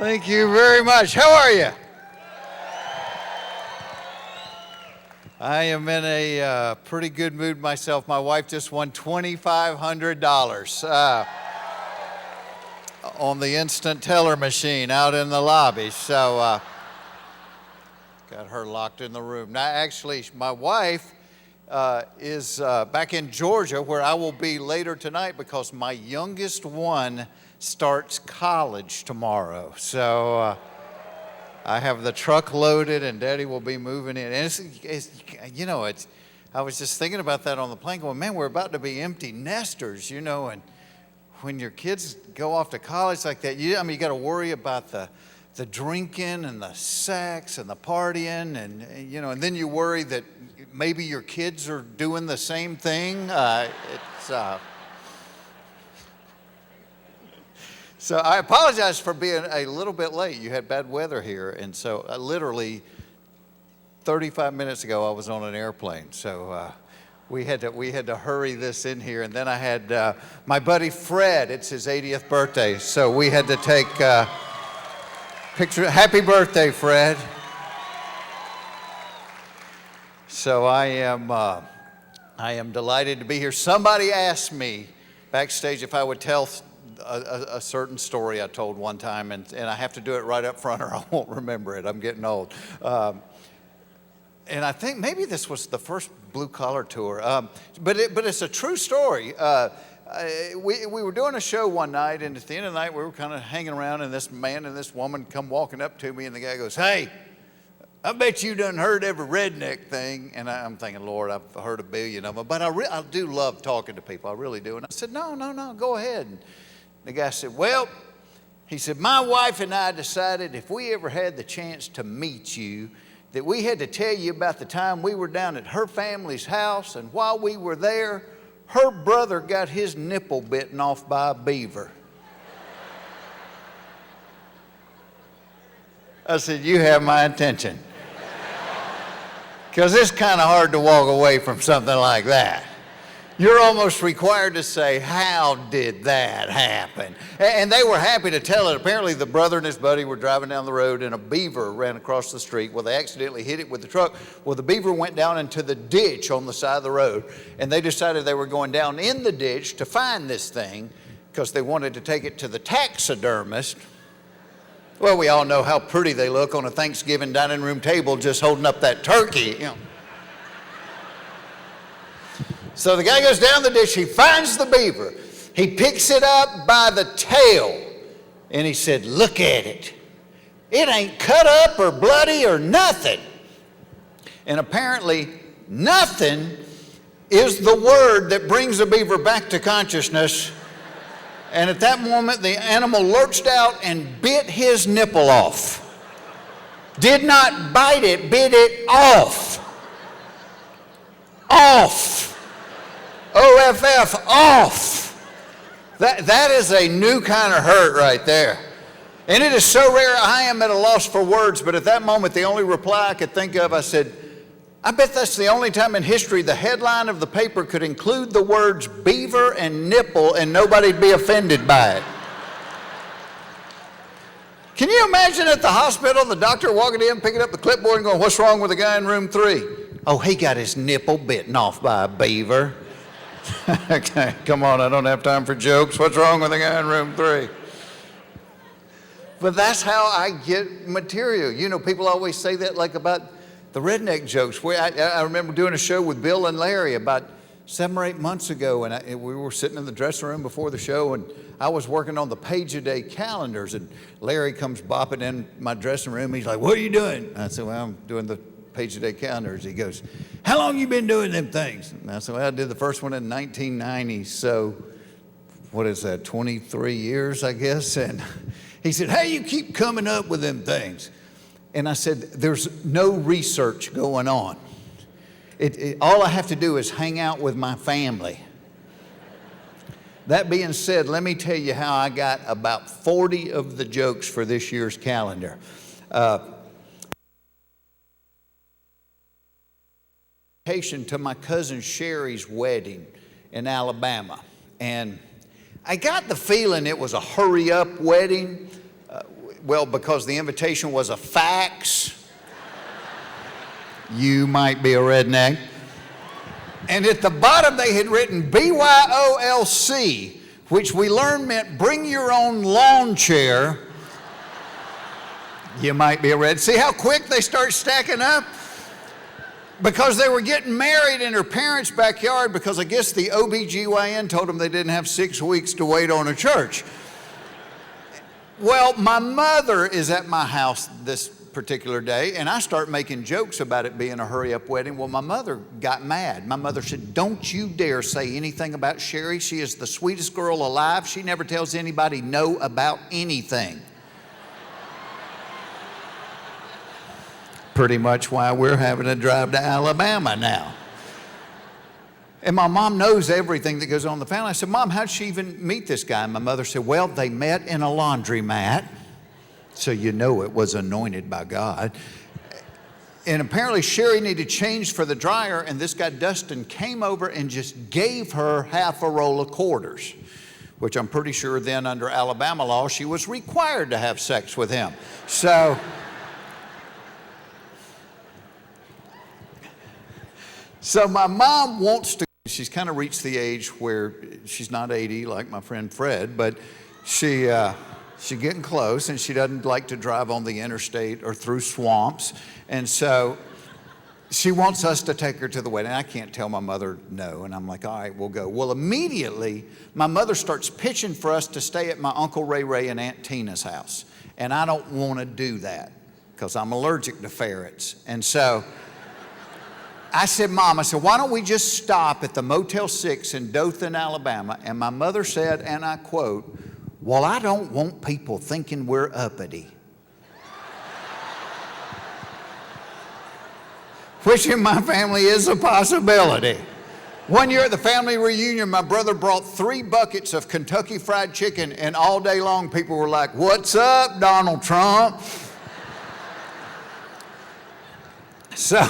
Thank you very much. How are you? I am in a pretty good mood myself. My wife just won $2,500 on the instant teller machine out in the lobby. So got her locked in the room. Now, actually, my wife is back in Georgia, where I will be later tonight because my youngest one starts college tomorrow. So I have the truck loaded and Daddy will be moving in. And I was just thinking about that on the plane going, man, we're about to be empty nesters, and when your kids go off to college like that, you got to worry about the drinking and the sex and the partying and then you worry that maybe your kids are doing the same thing. So I apologize for being a little bit late. You had bad weather here, and so literally 35 minutes ago I was on an airplane. So we had to hurry this in here, and then I had my buddy Fred. It's his 80th birthday, so we had to take picture. Happy birthday, Fred! So I am delighted to be here. Somebody asked me backstage if I would tell a certain story I told one time, and I have to do it right up front or I won't remember it. I'm getting old. And I think maybe this was the first blue collar tour, but it's a true story. We were doing a show one night, and at the end of the night we were kind of hanging around, and this man and this woman come walking up to me, and the guy goes, "Hey, I bet you done heard every redneck thing." And I'm thinking, Lord, I've heard a billion of them, but I do love talking to people. I really do. And I said, no, go ahead. And the guy said, well, he said, my wife and I decided if we ever had the chance to meet you, that we had to tell you about the time we were down at her family's house, and while we were there, her brother got his nipple bitten off by a beaver. I said, you have my attention. Because it's kind of hard to walk away from something like that. You're almost required to say, how did that happen? And they were happy to tell it. Apparently the brother and his buddy were driving down the road and a beaver ran across the street. Well, they accidentally hit it with the truck. Well, the beaver went down into the ditch on the side of the road, and they decided they were going down in the ditch to find this thing because they wanted to take it to the taxidermist. Well, we all know how pretty they look on a Thanksgiving dining room table just holding up that turkey. So the guy goes down the ditch, he finds the beaver. He picks it up by the tail, and he said, look at it. It ain't cut up or bloody or nothing. And apparently, nothing is the word that brings a beaver back to consciousness. And at that moment, the animal lurched out and bit his nipple off. Did not bite it, bit it off. Off. O-F-F, off. That is a new kind of hurt right there. And it is so rare, I am at a loss for words, but at that moment, the only reply I could think of, I said, I bet that's the only time in history the headline of the paper could include the words beaver and nipple and nobody'd be offended by it. Can you imagine at the hospital, the doctor walking in, picking up the clipboard and going, what's wrong with the guy in room 3? Oh, he got his nipple bitten off by a beaver. Okay, come on, I don't have time for jokes. What's wrong with the guy in room 3? But that's how I get material. People always say that like about the redneck jokes. I remember doing a show with Bill and Larry about 7 or 8 months ago, and we were sitting in the dressing room before the show, and I was working on the page-a-day calendars, and Larry comes bopping in my dressing room. He's like, what are you doing? I said, well, I'm doing the page-a-day calendars. He goes, how long you been doing them things? And I said, well, I did the first one in 1990, so what is that, 23 years, I guess? And he said, how you keep coming up with them things? And I said, there's no research going on. All I have to do is hang out with my family. That being said, let me tell you how I got about 40 of the jokes for this year's calendar. To my cousin Sherry's wedding in Alabama, and I got the feeling it was a hurry-up wedding. Well, because the invitation was a fax. You might be a redneck. And at the bottom they had written BYOLC, which we learned meant bring your own lawn chair. You might be a red. See how quick they start stacking up? Because they were getting married in her parents' backyard because I guess the OBGYN told them they didn't have 6 weeks to wait on a church. Well, my mother is at my house this particular day, and I start making jokes about it being a hurry-up wedding. Well, my mother got mad. My mother said, don't you dare say anything about Sherry. She is the sweetest girl alive. She never tells anybody no about anything. Pretty much why we're having to drive to Alabama now. And my mom knows everything that goes on in the family. I said, Mom, how'd she even meet this guy? And my mother said, well, they met in a laundromat. So you know it was anointed by God. And apparently Sherry needed change for the dryer, and this guy Dustin came over and just gave her half a roll of quarters, which I'm pretty sure then under Alabama law she was required to have sex with him. So my mom wants to, she's kind of reached the age where she's not 80 like my friend Fred, but she's getting close, and she doesn't like to drive on the interstate or through swamps. And so she wants us to take her to the wedding. I can't tell my mother no. And I'm like, all right, we'll go. Well, immediately my mother starts pitching for us to stay at my Uncle Ray Ray and Aunt Tina's house. And I don't want to do that because I'm allergic to ferrets. And so I said, Mom, why don't we just stop at the Motel 6 in Dothan, Alabama? And my mother said, and I quote, well, I don't want people thinking we're uppity. Which in my family is a possibility. One year at the family reunion, my brother brought 3 buckets of Kentucky Fried Chicken, and all day long people were like, what's up, Donald Trump? So,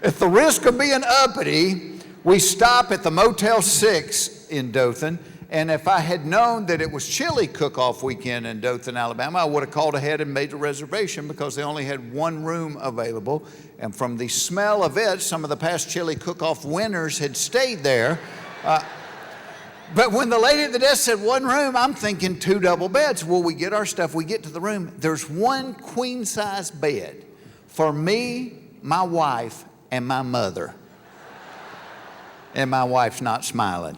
at the risk of being uppity, we stop at the Motel 6 in Dothan, and if I had known that it was chili cook-off weekend in Dothan, Alabama, I would have called ahead and made a reservation because they only had 1 room available, and from the smell of it, some of the past chili cook-off winners had stayed there. But when the lady at the desk said 1 room, I'm thinking 2 double beds. Well, we get our stuff, we get to the room, there's 1 queen-size bed for me, my wife, and my mother. And my wife's not smiling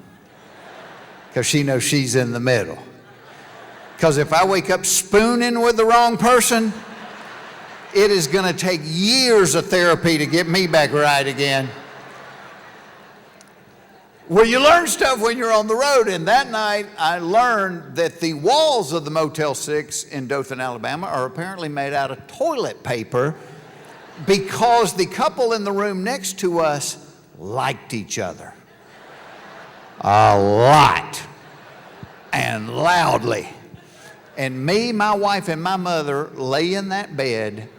because she knows she's in the middle. Because if I wake up spooning with the wrong person, it is going to take years of therapy to get me back right again. Well, you learn stuff when you're on the road, and that night I learned that the walls of the Motel 6 in Dothan, Alabama are apparently made out of toilet paper because the couple in the room next to us liked each other. A lot. And loudly. And me, my wife, and my mother lay in that bed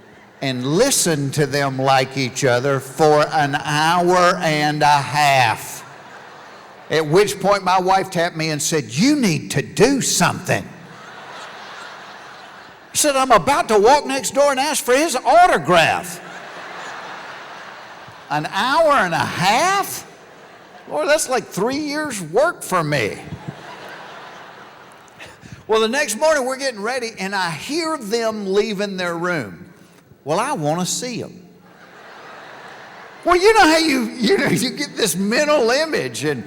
and listened to them like each other for an hour and a half. At which point my wife tapped me and said, you need to do something. I said, I'm about to walk next door and ask for his autograph. An hour and a half? Lord, that's like 3 years' work for me. Well, the next morning we're getting ready, and I hear them leaving their room. Well, I want to see them. Well, you know how you get this mental image, and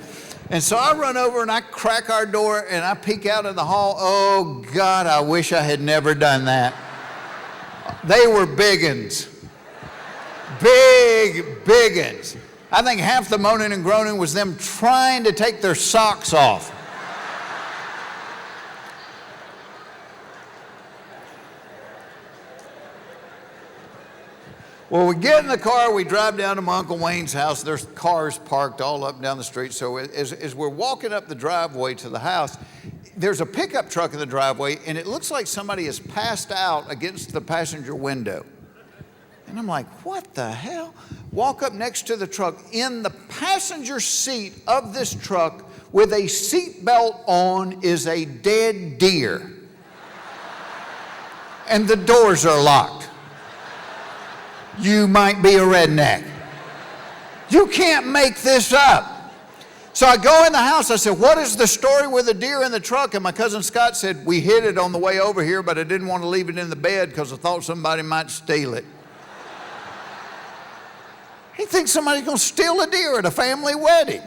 so I run over and I crack our door and I peek out in the hall. Oh God, I wish I had never done that. They were biggins. Biggins. I think half the moaning and groaning was them trying to take their socks off. Well, we get in the car, we drive down to my Uncle Wayne's house. There's cars parked all up and down the street. So as we're walking up the driveway to the house, there's a pickup truck in the driveway, and it looks like somebody has passed out against the passenger window. And I'm like, what the hell? Walk up next to the truck. In the passenger seat of this truck with a seatbelt on is a dead deer. and the doors are locked. You might be a redneck. You can't make this up. So I go in the house, I said, what is the story with the deer in the truck? And my cousin Scott said, we hid it on the way over here, but I didn't want to leave it in the bed because I thought somebody might steal it. He thinks somebody's going to steal a deer at a family wedding.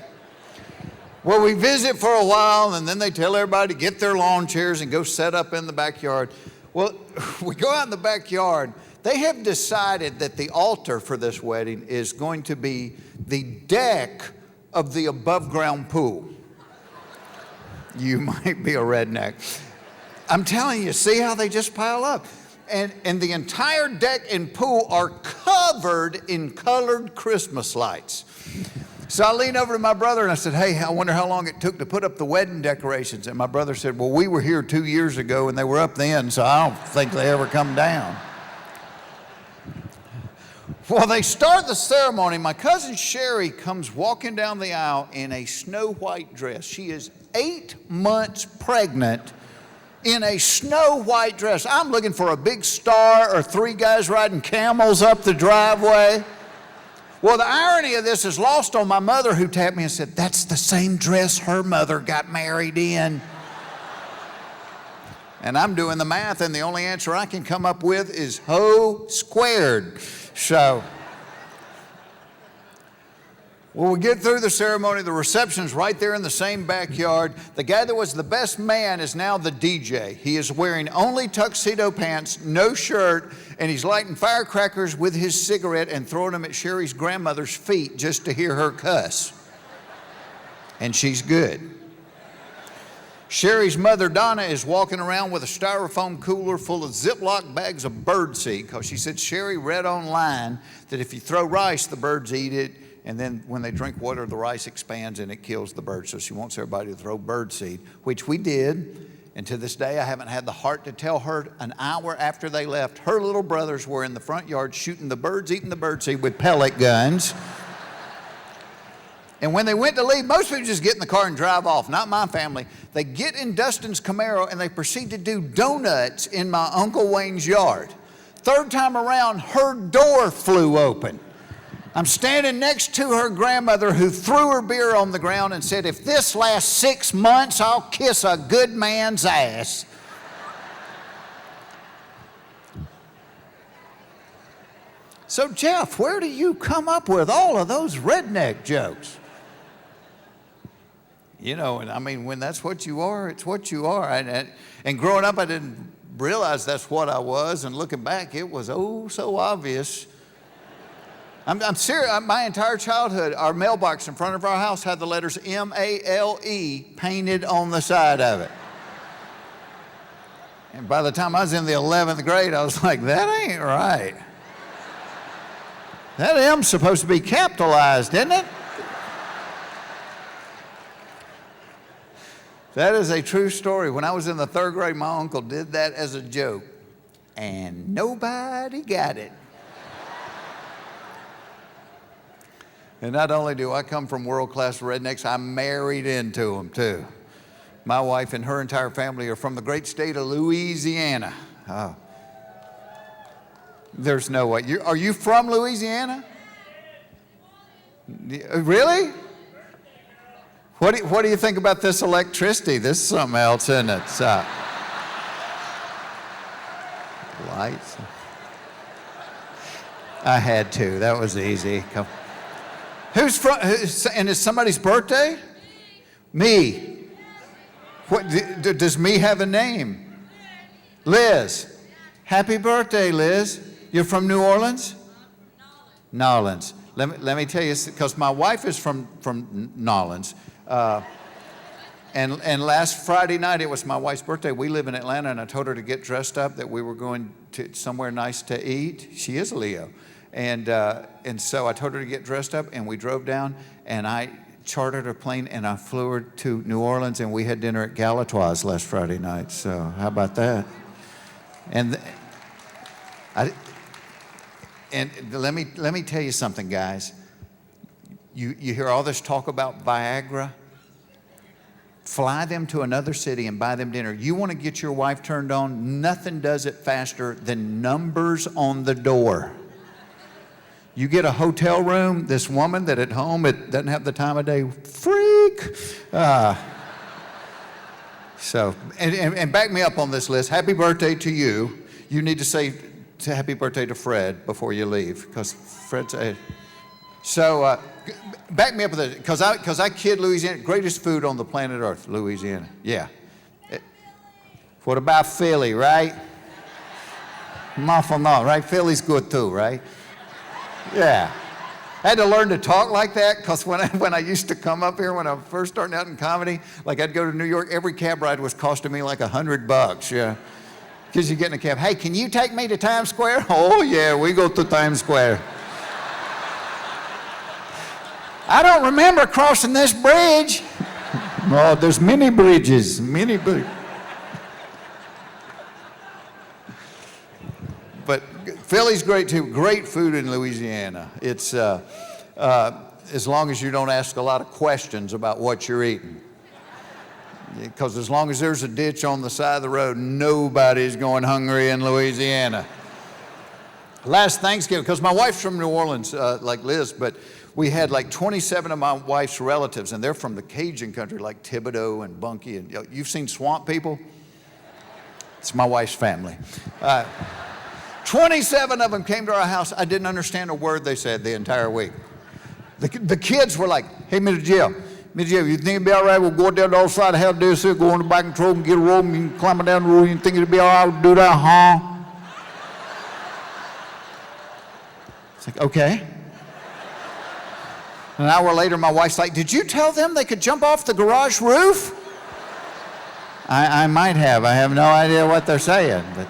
Well, we visit for a while, and then they tell everybody to get their lawn chairs and go set up in the backyard. Well, we go out in the backyard. They have decided that the altar for this wedding is going to be the deck of the above-ground pool. You might be a redneck. I'm telling you, see how they just pile up? And the entire deck and pool are covered in colored Christmas lights. So I leaned over to my brother and I said, hey, I wonder how long it took to put up the wedding decorations. And my brother said, well, we were here 2 years ago and they were up then, so I don't think they ever come down. Well, they start the ceremony. My cousin Sherry comes walking down the aisle in a snow white dress. She is 8 months pregnant in a snow white dress. I'm looking for a big star or 3 guys riding camels up the driveway. Well, the irony of this is lost on my mother, who tapped me and said, that's the same dress her mother got married in. And I'm doing the math, and the only answer I can come up with is ho squared. So, well, we get through the ceremony. The reception's right there in the same backyard. The guy that was the best man is now the DJ. He is wearing only tuxedo pants, no shirt, and he's lighting firecrackers with his cigarette and throwing them at Sherry's grandmother's feet just to hear her cuss. And she's good. Sherry's mother, Donna, is walking around with a styrofoam cooler full of Ziploc bags of birdseed, because she said Sherry read online that if you throw rice, the birds eat it, and then when they drink water, the rice expands and it kills the birds. So she wants everybody to throw birdseed, which we did. And to this day, I haven't had the heart to tell her an hour after they left, her little brothers were in the front yard shooting the birds, eating the birdseed with pellet guns. And when they went to leave, most people just get in the car and drive off. Not my family. They get in Dustin's Camaro and they proceed to do donuts in my Uncle Wayne's yard. Third time around, her door flew open. I'm standing next to her grandmother, who threw her beer on the ground and said, if this lasts 6 months, I'll kiss a good man's ass. So, Jeff, where do you come up with all of those redneck jokes? You know, and I mean, when that's what you are, it's what you are. And growing up, I didn't realize that's what I was. And looking back, it was oh so obvious. I'm serious. My entire childhood, our mailbox in front of our house had the letters M-A-L-E painted on the side of it. And by the time I was in the 11th grade, I was like, that ain't right. That M's supposed to be capitalized, isn't it? That is a true story. When I was in the 3rd grade, my uncle did that as a joke, and nobody got it. And not only do I come from world-class rednecks, I'm married into them, too. My wife and her entire family are from the great state of Louisiana. Oh. There's no way. Are you from Louisiana? Really? What do you think about this electricity? This is something else, isn't it? Lights. I had to. That was easy. Come. Who's from? And is somebody's birthday? Me. What does me have a name? Liz. Happy birthday, Liz. You're from New Orleans? Nolens. Let me tell you, because my wife is from Nolens. And last Friday night, it was my wife's birthday. We live in Atlanta, and I told her to get dressed up, that we were going to somewhere nice to eat. She is a Leo. And so I told her to get dressed up, and we drove down, and I chartered a plane, and I flew her to New Orleans, and we had dinner at Galatoire's last Friday night. So how about that? And let me tell you something, guys. You hear all this talk about Viagra? fly them to another city and buy them dinner. You want to get your wife turned on? Nothing does it faster than numbers on the door. You get a hotel room, this woman that at home, it doesn't have the time of day, freak. And back me up on this list. Happy birthday to you. You need to say happy birthday to Fred before you leave, because Fred's a... So back me up with this, because I kid Louisiana, greatest food on the planet Earth, Louisiana. Yeah. What about Philly, right? Muffle not, right? Philly's good too, right? Yeah. I had to learn to talk like that, because when I used to come up here, when I was first starting out in comedy, like I'd go to New York, every cab ride was costing me like $100, yeah. Because you get in a cab, hey, can you take me to Times Square? Oh yeah, we go to Times Square. I don't remember crossing this bridge. No, there's many bridges, many bridges. But Philly's great too. Great food in Louisiana. It's as long as you don't ask a lot of questions about what you're eating. Because as long as there's a ditch on the side of the road, nobody's going hungry in Louisiana. Last Thanksgiving, because my wife's from New Orleans, like Liz, but we had like 27 of my wife's relatives, and they're from the Cajun country, like Thibodeau and Bunkie. And you've seen Swamp People? It's my wife's family. 27 of them came to our house. I didn't understand a word they said the entire week. The kids were like, hey, Mr. Jill, you think it'd be all right? We'll go down the other side of the house, do this, go on the back control and get a rope, and you can climb down the road. You think it'd be all right? We'll do that, huh? It's like, okay. An hour later, my wife's like, did you tell them they could jump off the garage roof? I might have. I have no idea what they're saying. But.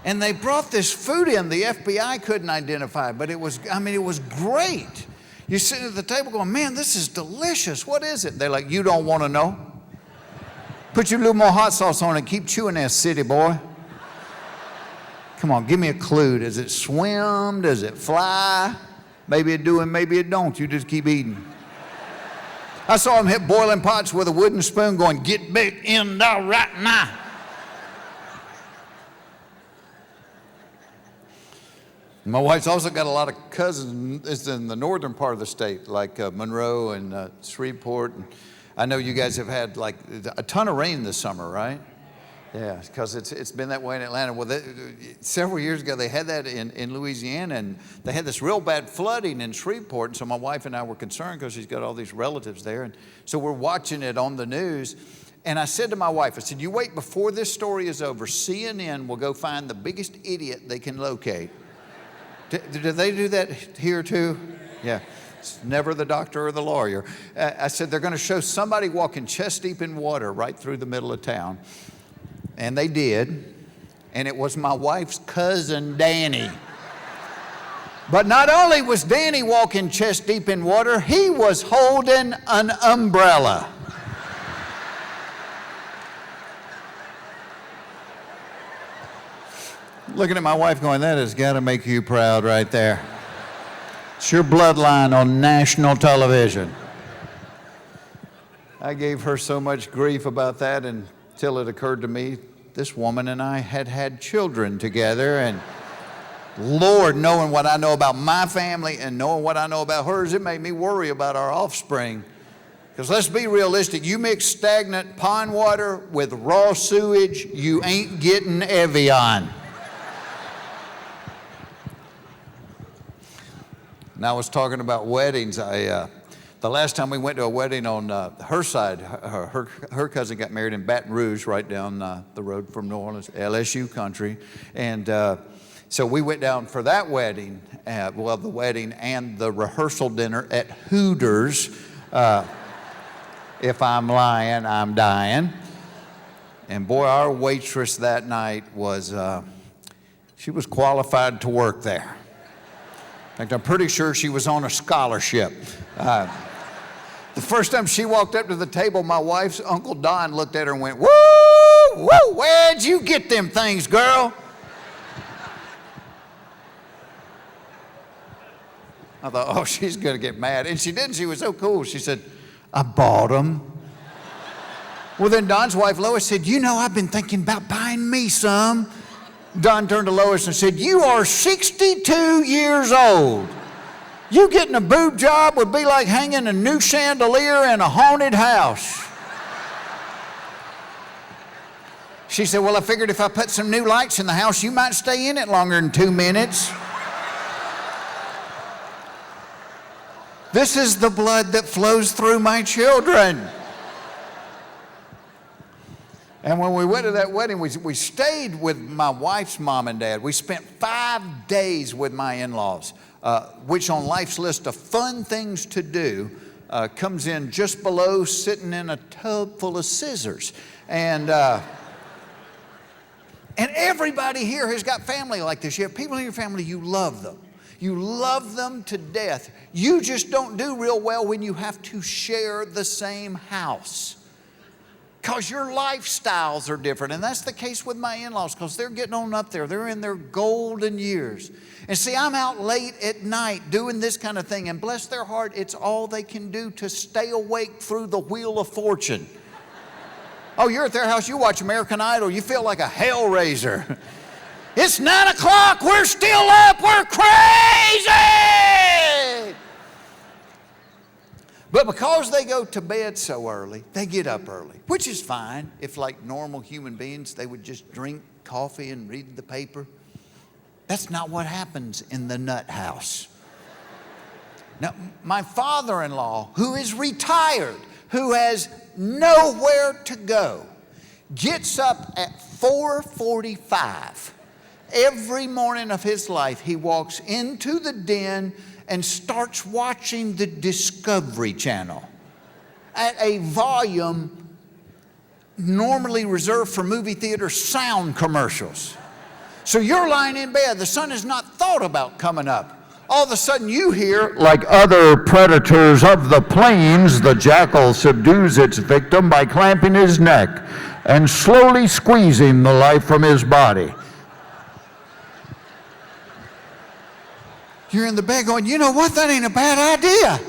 And they brought this food in the FBI couldn't identify, but it was great. You're sitting at the table going, man, this is delicious. What is it? They're like, you don't want to know? Put your little more hot sauce on it. Keep chewing that city, boy. Come on, give me a clue. Does it swim? Does it fly? Maybe it do and maybe it don't. You just keep eating. I saw him hit boiling pots with a wooden spoon going, get back in there right now. My wife's also got a lot of cousins. It's in the northern part of the state, like Monroe and Shreveport. And I know you guys have had like a ton of rain this summer, right? Yeah, because it's been that way in Atlanta. Well, several years ago, they had that in Louisiana, and they had this real bad flooding in Shreveport. And so my wife and I were concerned because she's got all these relatives there. And so we're watching it on the news. And I said to my wife, I said, you wait before this story is over. CNN will go find the biggest idiot they can locate. Do they do that here too? Yeah. It's never the doctor or the lawyer. I said, they're going to show somebody walking chest deep in water right through the middle of town. And they did. And it was my wife's cousin, Danny. But not only was Danny walking chest deep in water, he was holding an umbrella. Looking at my wife going, that has got to make you proud right there. It's your bloodline on national television. I gave her so much grief about that until it occurred to me, this woman and I had children together, and Lord, knowing what I know about my family and knowing what I know about hers, it made me worry about our offspring. Because let's be realistic, you mix stagnant pond water with raw sewage, you ain't getting Evian. And I was talking about weddings. The last time we went to a wedding on her side, her cousin got married in Baton Rouge, right down the road from New Orleans, LSU country. And so we went down for that wedding, the wedding and the rehearsal dinner at Hooters. If I'm lying, I'm dying. And boy, our waitress that night was, she was qualified to work there. In fact, I'm pretty sure she was on a scholarship. The first time she walked up to the table, my wife's Uncle Don looked at her and went, woo, woo, where'd you get them things, girl? I thought, oh, she's going to get mad. And she didn't. She was so cool. She said, I bought them. Well, then Don's wife, Lois, said, you know, I've been thinking about buying me some. Don turned to Lois and said, you are 62 years old. You getting a boob job would be like hanging a new chandelier in a haunted house. She said, well, I figured if I put some new lights in the house, you might stay in it longer than 2 minutes. This is the blood that flows through my children. And when we went to that wedding, we stayed with my wife's mom and dad. We spent 5 days with my in-laws, which on life's list of fun things to do comes in just below sitting in a tub full of scissors. And everybody here has got family like this. You have people in your family, you love them. You love them to death. You just don't do real well when you have to share the same house, because your lifestyles are different. And that's the case with my in-laws, because they're getting on up there. They're in their golden years. And see, I'm out late at night doing this kind of thing, and bless their heart, it's all they can do to stay awake through the Wheel of Fortune. Oh, you're at their house, you watch American Idol, you feel like a hellraiser. It's 9 o'clock, we're still up, we're crazy! But because they go to bed so early, they get up early, which is fine. If like normal human beings, they would just drink coffee and read the paper. That's not what happens in the nut house. Now, my father-in-law, who is retired, who has nowhere to go, gets up at 4:45. Every morning of his life, he walks into the den and starts watching the Discovery Channel at a volume normally reserved for movie theater sound commercials. So you're lying in bed, the sun has not thought about coming up. All of a sudden you hear, like other predators of the plains, the jackal subdues its victim by clamping his neck and slowly squeezing the life from his body. You're in the bed going, you know what, that ain't a bad idea.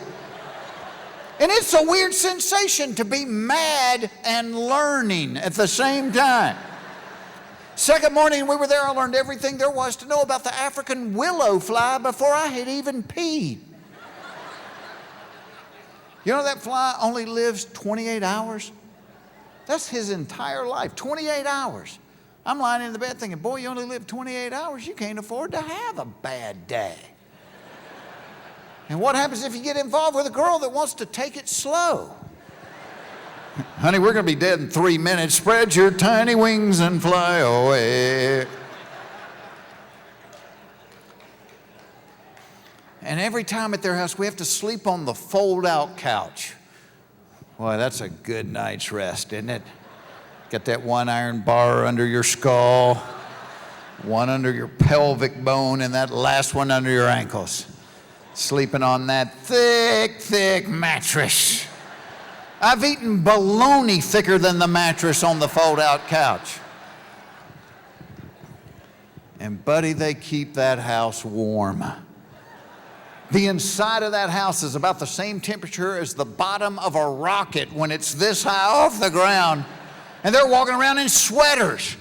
And it's a weird sensation to be mad and learning at the same time. Second morning we were there, I learned everything there was to know about the African willow fly before I had even peed. You know that fly only lives 28 hours? That's his entire life, 28 hours. I'm lying in the bed thinking, boy, you only live 28 hours, you can't afford to have a bad day. And what happens if you get involved with a girl that wants to take it slow? Honey, we're going to be dead in 3 minutes. Spread your tiny wings and fly away. And every time at their house, we have to sleep on the fold-out couch. Boy, that's a good night's rest, isn't it? Got that one iron bar under your skull, one under your pelvic bone, and that last one under your ankles. Sleeping on that thick, thick mattress. I've eaten bologna thicker than the mattress on the fold-out couch. And buddy, they keep that house warm. The inside of that house is about the same temperature as the bottom of a rocket when it's this high off the ground. And they're walking around in sweaters.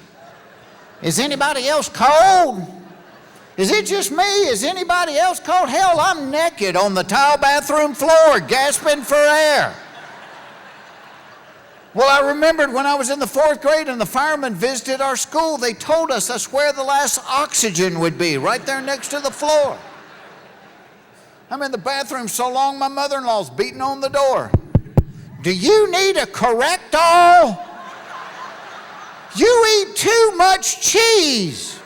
Is anybody else cold? Is it just me? Is anybody else cold? Hell, I'm naked on the tile bathroom floor, gasping for air. Well, I remembered when I was in the 4th grade and the firemen visited our school, they told us that's where the last oxygen would be, right there next to the floor. I'm in the bathroom so long, my mother-in-law's beating on the door. Do you need a Correctol? You eat too much cheese.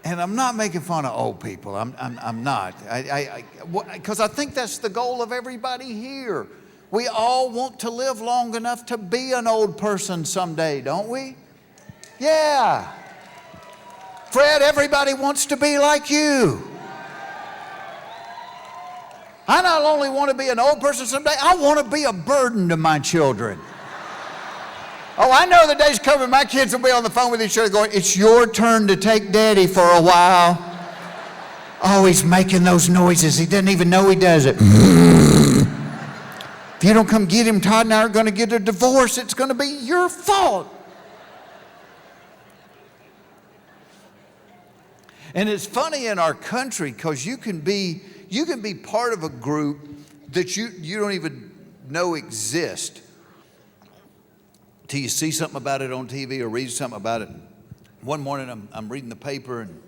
And I'm not making fun of old people. I'm not. Because I think that's the goal of everybody here. We all want to live long enough to be an old person someday, don't we? Yeah. Fred, everybody wants to be like you. I not only want to be an old person someday, I want to be a burden to my children. Oh, I know the day's coming, my kids will be on the phone with each other going, it's your turn to take daddy for a while. Oh, he's making those noises. He doesn't even know he does it. If you don't come get him, Todd and I are going to get a divorce. It's going to be your fault. And it's funny in our country because you can be part of a group that you don't even know exist till you see something about it on TV or read something about it. One morning I'm reading the paper and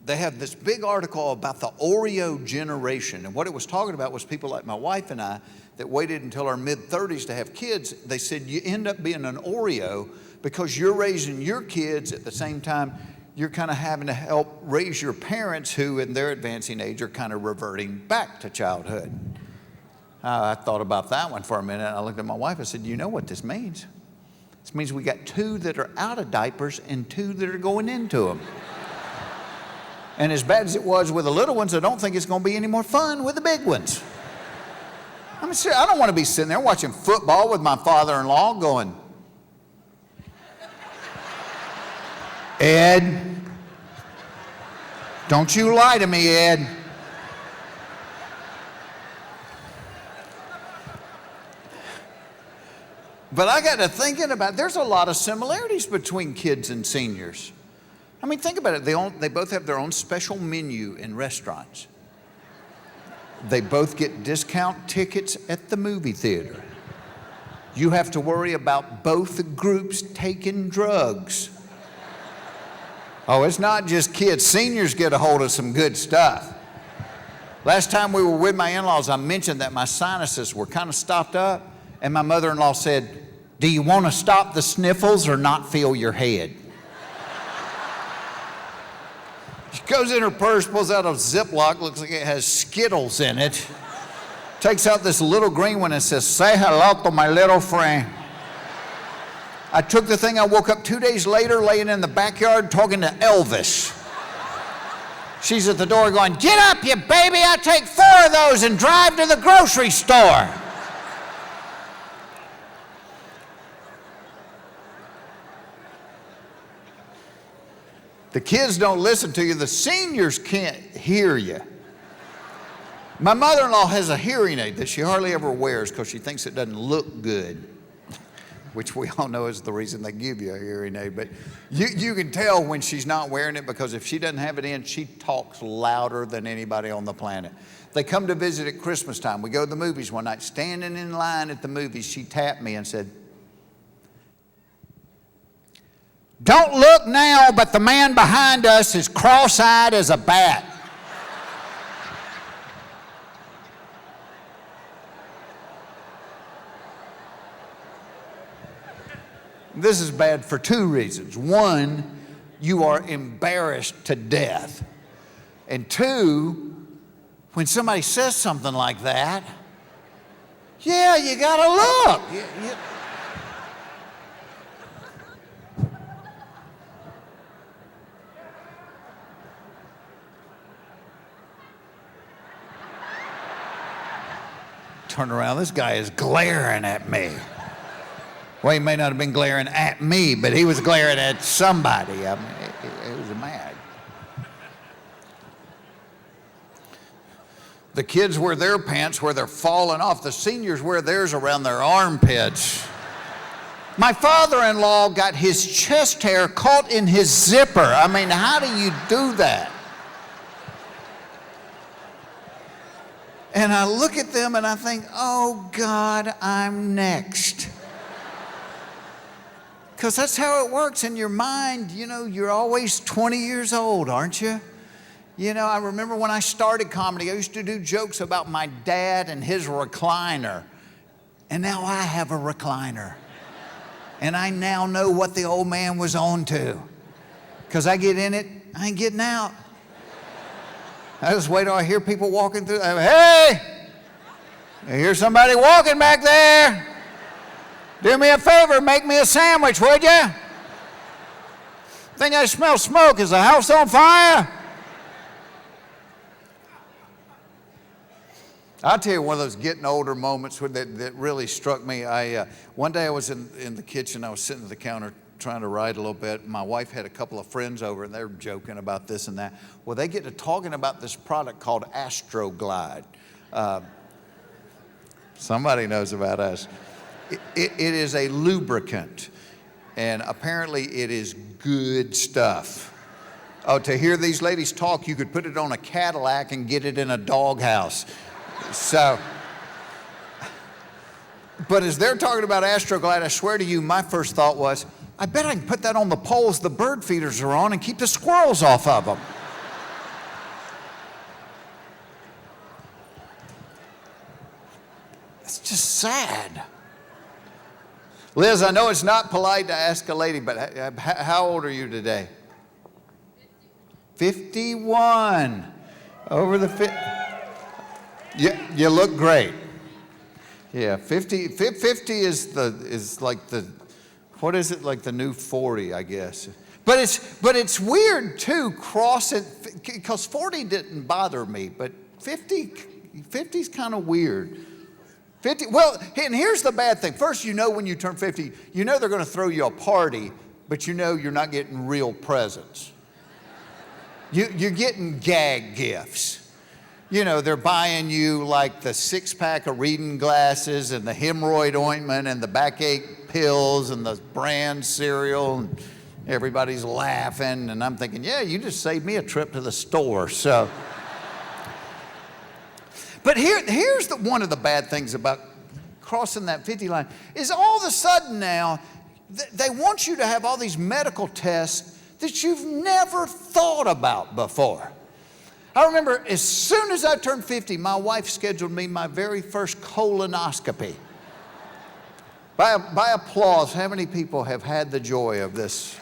they have this big article about the Oreo generation. And what it was talking about was people like my wife and I that waited until our mid-30s to have kids. They said you end up being an Oreo because you're raising your kids at the same time you're kind of having to help raise your parents who in their advancing age are kind of reverting back to childhood. I thought about that one for a minute. I looked at my wife. I said, you know what this means? This means we got 2 that are out of diapers and 2 that are going into them. And as bad as it was with the little ones, I don't think it's going to be any more fun with the big ones. I mean, I don't want to be sitting there watching football with my father-in-law going, Ed, don't you lie to me, Ed. But I got to thinking about, there's a lot of similarities between kids and seniors. I mean, think about it. They both have their own special menu in restaurants. They both get discount tickets at the movie theater. You have to worry about both groups taking drugs. Oh, it's not just kids. Seniors get a hold of some good stuff. Last time we were with my in-laws, I mentioned that my sinuses were kind of stopped up, and my mother-in-law said, do you want to stop the sniffles or not feel your head? She goes in her purse, pulls out a Ziploc, looks like it has Skittles in it, takes out this little green one and says, say hello to my little friend. I took the thing, I woke up 2 days later laying in the backyard talking to Elvis. She's at the door going, get up, you baby, I'll take 4 of those and drive to the grocery store. The kids don't listen to you. The seniors can't hear you. My mother-in-law has a hearing aid that she hardly ever wears because she thinks it doesn't look good, which we all know is the reason they give you a hearing aid. But you can tell when she's not wearing it because if she doesn't have it in, she talks louder than anybody on the planet. They come to visit at Christmas time. We go to the movies one night. Standing in line at the movies, she tapped me and said, don't look now, but the man behind us is cross-eyed as a bat. This is bad for 2 reasons. 1, you are embarrassed to death. And 2, when somebody says something like that, yeah, you gotta look. Turn around, this guy is glaring at me. Well, he may not have been glaring at me, but he was glaring at somebody. I mean, it was mad. The kids wear their pants where they're falling off. The seniors wear theirs around their armpits. My father-in-law got his chest hair caught in his zipper. I mean, how do you do that? And I look at them and I think, oh God, I'm next. Because that's how it works in your mind. You know, you're always 20 years old, aren't you? You know, I remember when I started comedy, I used to do jokes about my dad and his recliner. And now I have a recliner. And I now know what the old man was on to. Because I get in it, I ain't getting out. I just wait till I hear people walking through. Hey, I hear somebody walking back there. Do me a favor, make me a sandwich, would you? Think I smell smoke. Is the house on fire? I'll tell you one of those getting older moments that really struck me. One day I was in the kitchen. I was sitting at the counter trying to write a little bit. My wife had a couple of friends over, and they were joking about this and that. Well, they get to talking about this product called Astroglide. Somebody knows about us. It is a lubricant, and apparently it is good stuff. Oh, to hear these ladies talk, you could put it on a Cadillac and get it in a doghouse. So, but as they're talking about Astroglide, I swear to you, my first thought was, I bet I can put that on the poles the bird feeders are on and keep the squirrels off of them. It's just sad. Liz, I know it's not polite to ask a lady, but how old are you today? 51. Over the 50. You look great. Yeah, 50 is like the, what is it, like the new 40, I guess. But it's weird too, crossing, because 40 didn't bother me, but 50's kind of weird. 50, well, and here's the bad thing. First, you know when you turn 50, you know they're going to throw you a party, but you know you're not getting real presents. You're getting gag gifts. You know, they're buying you like the 6-pack of reading glasses and the hemorrhoid ointment and the backache pills and the brand cereal, and everybody's laughing, and I'm thinking, yeah, you just saved me a trip to the store, so. But here's one of the bad things about crossing that 50 line is all of a sudden now, they want you to have all these medical tests that you've never thought about before. I remember as soon as I turned 50, my wife scheduled me my very first colonoscopy. By applause, how many people have had the joy of this?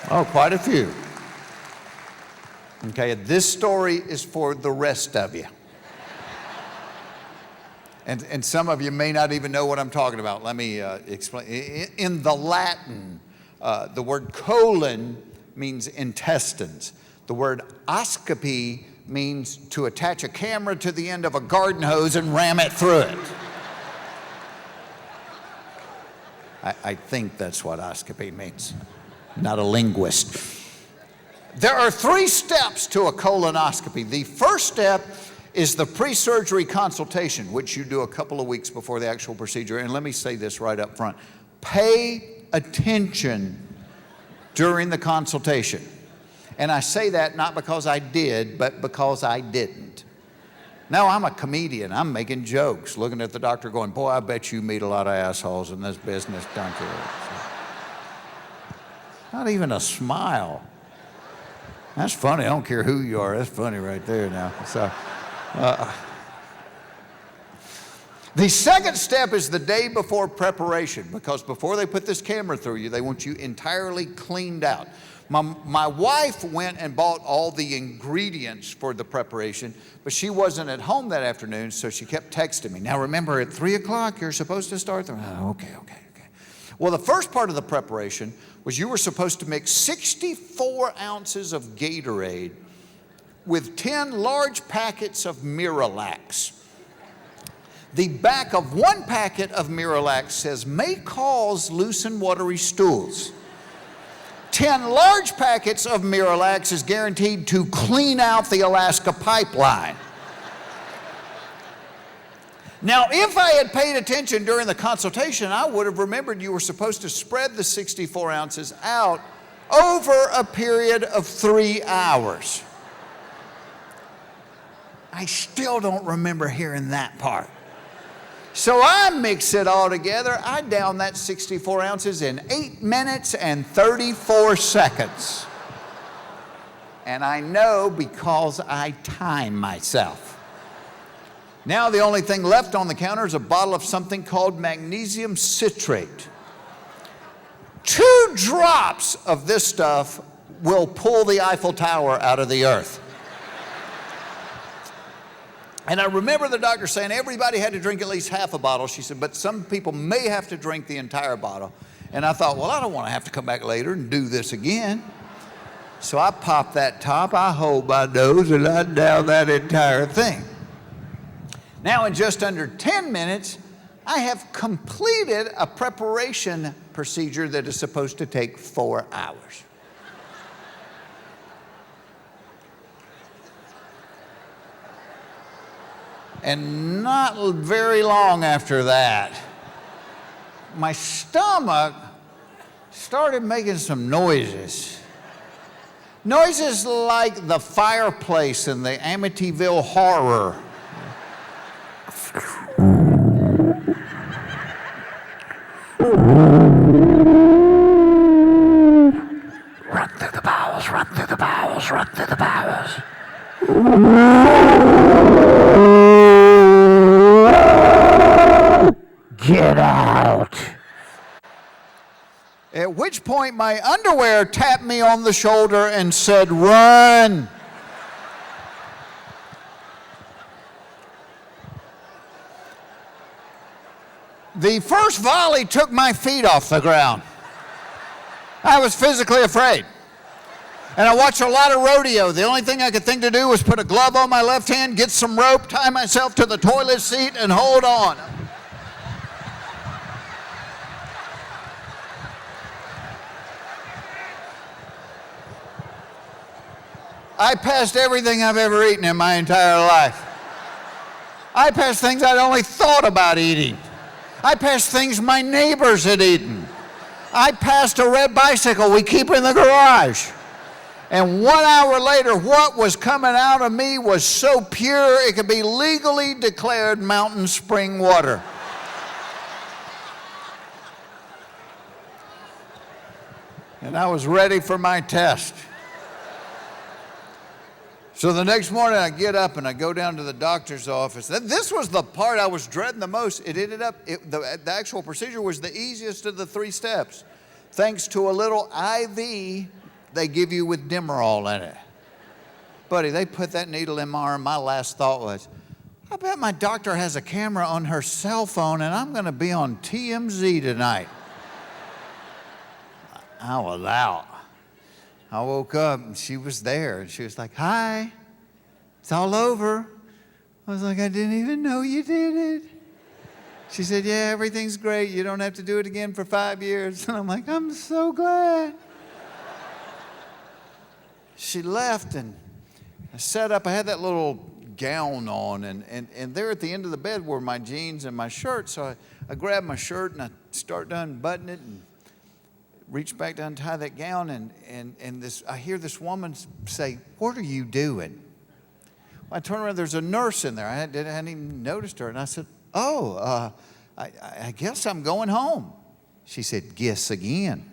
Oh, quite a few. Okay, this story is for the rest of you. And some of you may not even know what I'm talking about. Let me explain. In the Latin, the word colon means intestines. The word oscopy means to attach a camera to the end of a garden hose and ram it through it. I think that's what oscopy means. Not a linguist. There are 3 steps to a colonoscopy. The first step is the pre-surgery consultation, which you do a couple of weeks before the actual procedure. And let me say this right up front. Pay attention during the consultation. And I say that not because I did, but because I didn't. Now, I'm a comedian. I'm making jokes, looking at the doctor going, boy, I bet you meet a lot of assholes in this business, don't you? Not even a smile. That's funny. I don't care who you are. That's funny right there now. So. The second step is the day before preparation, because before they put this camera through you, they want you entirely cleaned out. My wife went and bought all the ingredients for the preparation, but she wasn't at home that afternoon, so she kept texting me. Now remember, at 3 o'clock, you're supposed to start the, okay. Well, the first part of the preparation was you were supposed to mix 64 ounces of Gatorade with 10 large packets of Miralax. The back of one packet of Miralax says, may cause loose and watery stools. 10 large packets of Miralax is guaranteed to clean out the Alaska pipeline. Now, if I had paid attention during the consultation, I would have remembered you were supposed to spread the 64 ounces out over a period of 3 hours. I still don't remember hearing that part. So I mix it all together. I down that 64 ounces in 8 minutes and 34 seconds. And I know because I time myself. Now the only thing left on the counter is a bottle of something called magnesium citrate. 2 drops of this stuff will pull the Eiffel Tower out of the earth. And I remember the doctor saying everybody had to drink at least half a bottle. She said, but some people may have to drink the entire bottle. And I thought, well, I don't want to have to come back later and do this again. So I popped that top, I hold my nose, and I down that entire thing. Now in just under 10 minutes, I have completed a preparation procedure that is supposed to take 4 hours. And not very long after that, my stomach started making some noises. Noises like the fireplace in the Amityville Horror. Run through the bowels, run through the bowels, run through the bowels. Get out. At which point my underwear tapped me on the shoulder and said, run. The first volley took my feet off the ground. I was physically afraid. And I watched a lot of rodeo. The only thing I could think to do was put a glove on my left hand, get some rope, tie myself to the toilet seat, and hold on. I passed everything I've ever eaten in my entire life. I passed things I'd only thought about eating. I passed things my neighbors had eaten. I passed a red bicycle we keep in the garage. And 1 hour later, what was coming out of me was so pure it could be legally declared mountain spring water. And I was ready for my test. So the next morning I get up and I go down to the doctor's office. This was the part I was dreading the most. It ended up, the actual procedure was the easiest of the 3 steps. Thanks to a little IV they give you with Demerol in it. Buddy, they put that needle in my arm. My last thought was, I bet my doctor has a camera on her cell phone and I'm gonna be on TMZ tonight. I was out. I woke up and she was there and she was like, hi, it's all over. I was like, I didn't even know you did it. She said, yeah, everything's great. You don't have to do it again for 5 years. And I'm like, I'm so glad. She left and I sat up. I had that little gown on and there at the end of the bed were my jeans and my shirt. So I grabbed my shirt and I started to unbutton it and reached back to untie that gown, and I hear this woman say, what are you doing? Well, I turn around, there's a nurse in there. I hadn't even noticed her. And I said, oh, I guess I'm going home. She said, guess again.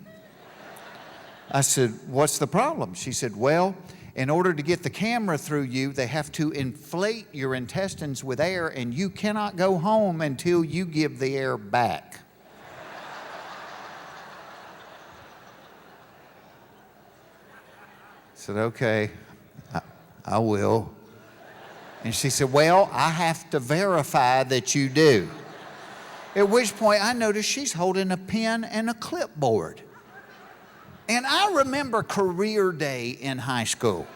I said, what's the problem? She said, well, in order to get the camera through you, they have to inflate your intestines with air, and you cannot go home until you give the air back. I said, okay, I will. And she said, well, I have to verify that you do. At which point I noticed she's holding a pen and a clipboard. And I remember career day in high school.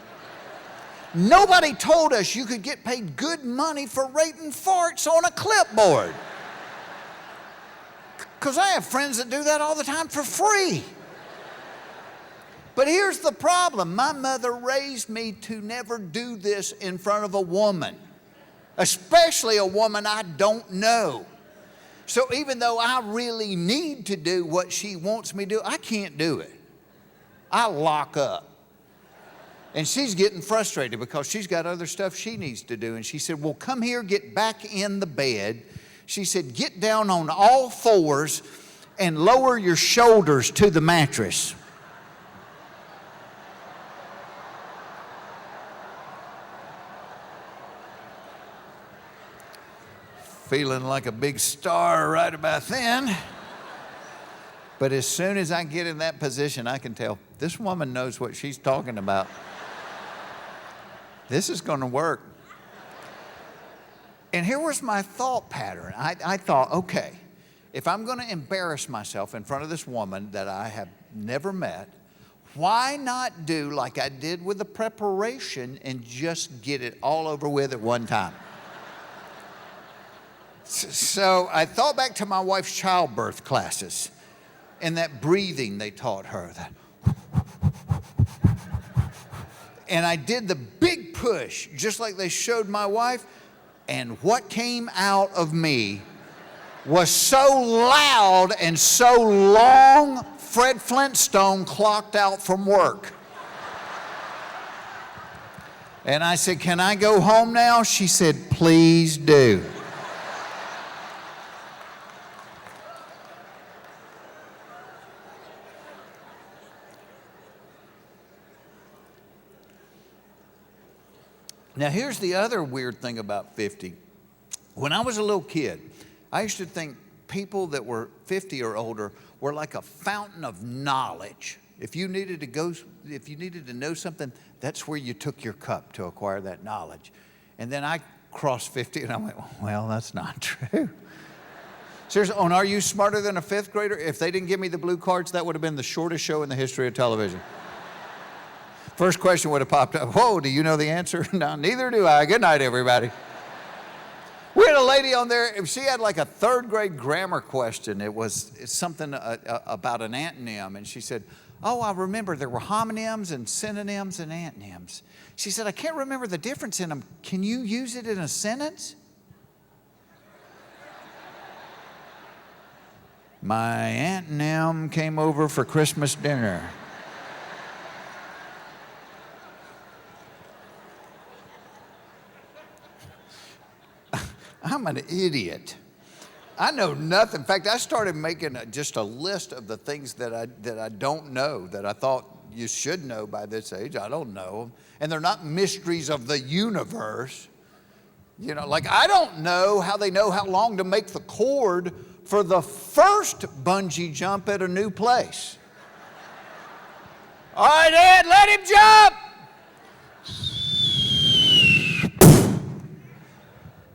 Nobody told us you could get paid good money for rating farts on a clipboard. Because I have friends that do that all the time for free. But here's the problem. My mother raised me to never do this in front of a woman, especially a woman I don't know. So even though I really need to do what she wants me to do, I can't do it. I lock up. And she's getting frustrated because she's got other stuff she needs to do. And she said, well, come here, get back in the bed. She said, get down on all fours and lower your shoulders to the mattress. Feeling like a big star right about then. But as soon as I get in that position, I can tell this woman knows what she's talking about. This is going to work. And here was my thought pattern. I thought, okay, if I'm going to embarrass myself in front of this woman that I have never met, why not do like I did with the preparation and just get it all over with at one time? So I thought back to my wife's childbirth classes and that breathing they taught her. And I did the big push, just like they showed my wife. And what came out of me was so loud and so long, Fred Flintstone clocked out from work. And I said, "Can I go home now?" She said, "Please do." Now, here's the other weird thing about 50. When I was a little kid, I used to think people that were 50 or older were like a fountain of knowledge. If you needed to know something, that's where you took your cup to acquire that knowledge. And then I crossed 50 and I went, well, that's not true. Seriously, on Are You Smarter Than a Fifth Grader? If they didn't give me the blue cards, that would have been the shortest show in the history of television. First question would have popped up. Whoa, do you know the answer? No, neither do I. Good night, everybody. We had a lady on there, she had like a third grade grammar question. It's something about an antonym. And she said, "Oh, I remember there were homonyms and synonyms and antonyms." She said, "I can't remember the difference in them. Can you use it in a sentence?" My antonym came over for Christmas dinner. I'm an idiot. I know nothing. In fact, I started making just a list of the things that I don't know, that I thought you should know by this age. I don't know. And they're not mysteries of the universe. You know, like I don't know how they know how long to make the cord for the first bungee jump at a new place. All right, Ed, let him jump.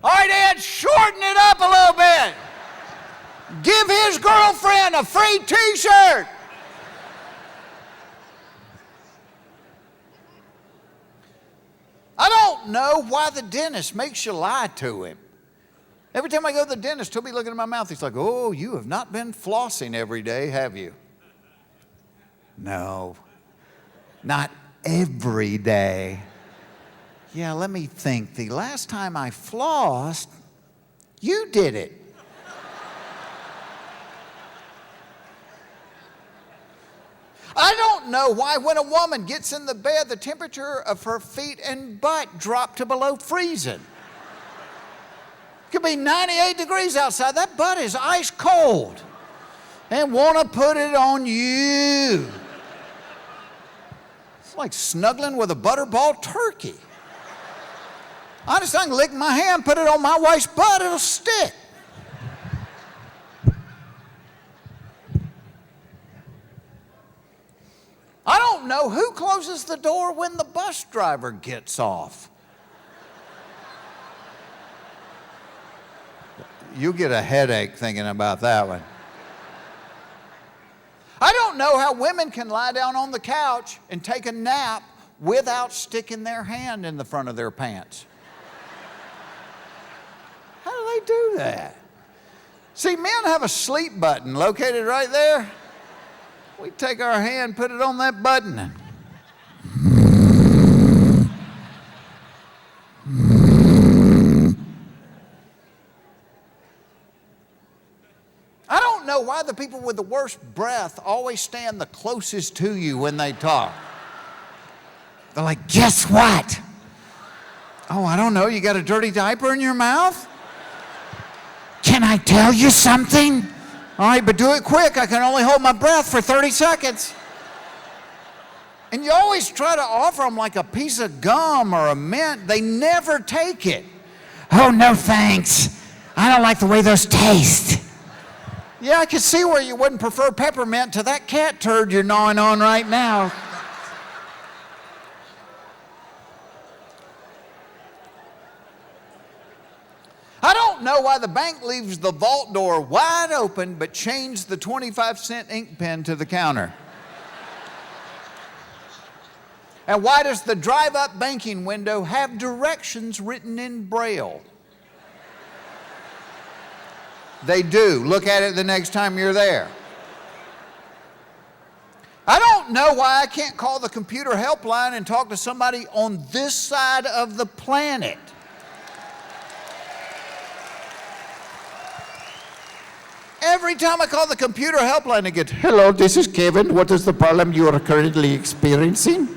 All right, Ed, shorten it up a little bit. Give his girlfriend a free t-shirt. I don't know why the dentist makes you lie to him. Every time I go to the dentist, he'll be looking at my mouth. He's like, "Oh, you have not been flossing every day, have you?" No, not every day. Yeah, let me think. The last time I flossed, you did it. I don't know why when a woman gets in the bed, the temperature of her feet and butt drop to below freezing. It could be 98 degrees outside. That butt is ice cold and want to put it on you. It's like snuggling with a butterball turkey. I can lick my hand, put it on my wife's butt, it'll stick. I don't know who closes the door when the bus driver gets off. You get a headache thinking about that one. I don't know how women can lie down on the couch and take a nap without sticking their hand in the front of their pants. How do they do that? See, men have a sleep button located right there. We take our hand, put it on that button, and I don't know why the people with the worst breath always stand the closest to you when they talk. They're like, "Guess what?" "Oh, I don't know. You got a dirty diaper in your mouth?" "Can I tell you something?" "All right, but do it quick. I can only hold my breath for 30 seconds. And you always try to offer them like a piece of gum or a mint. They never take it. "Oh, no thanks. I don't like the way those taste." Yeah, I can see where you wouldn't prefer peppermint to that cat turd you're gnawing on right now. I don't know why the bank leaves the vault door wide open but chains the 25-cent ink pen to the counter. And why does the drive-up banking window have directions written in Braille? They do. Look at it the next time you're there. I don't know why I can't call the computer helpline and talk to somebody on this side of the planet. Every time I call the computer helpline, I get, "Hello, this is Kevin. What is the problem you are currently experiencing?"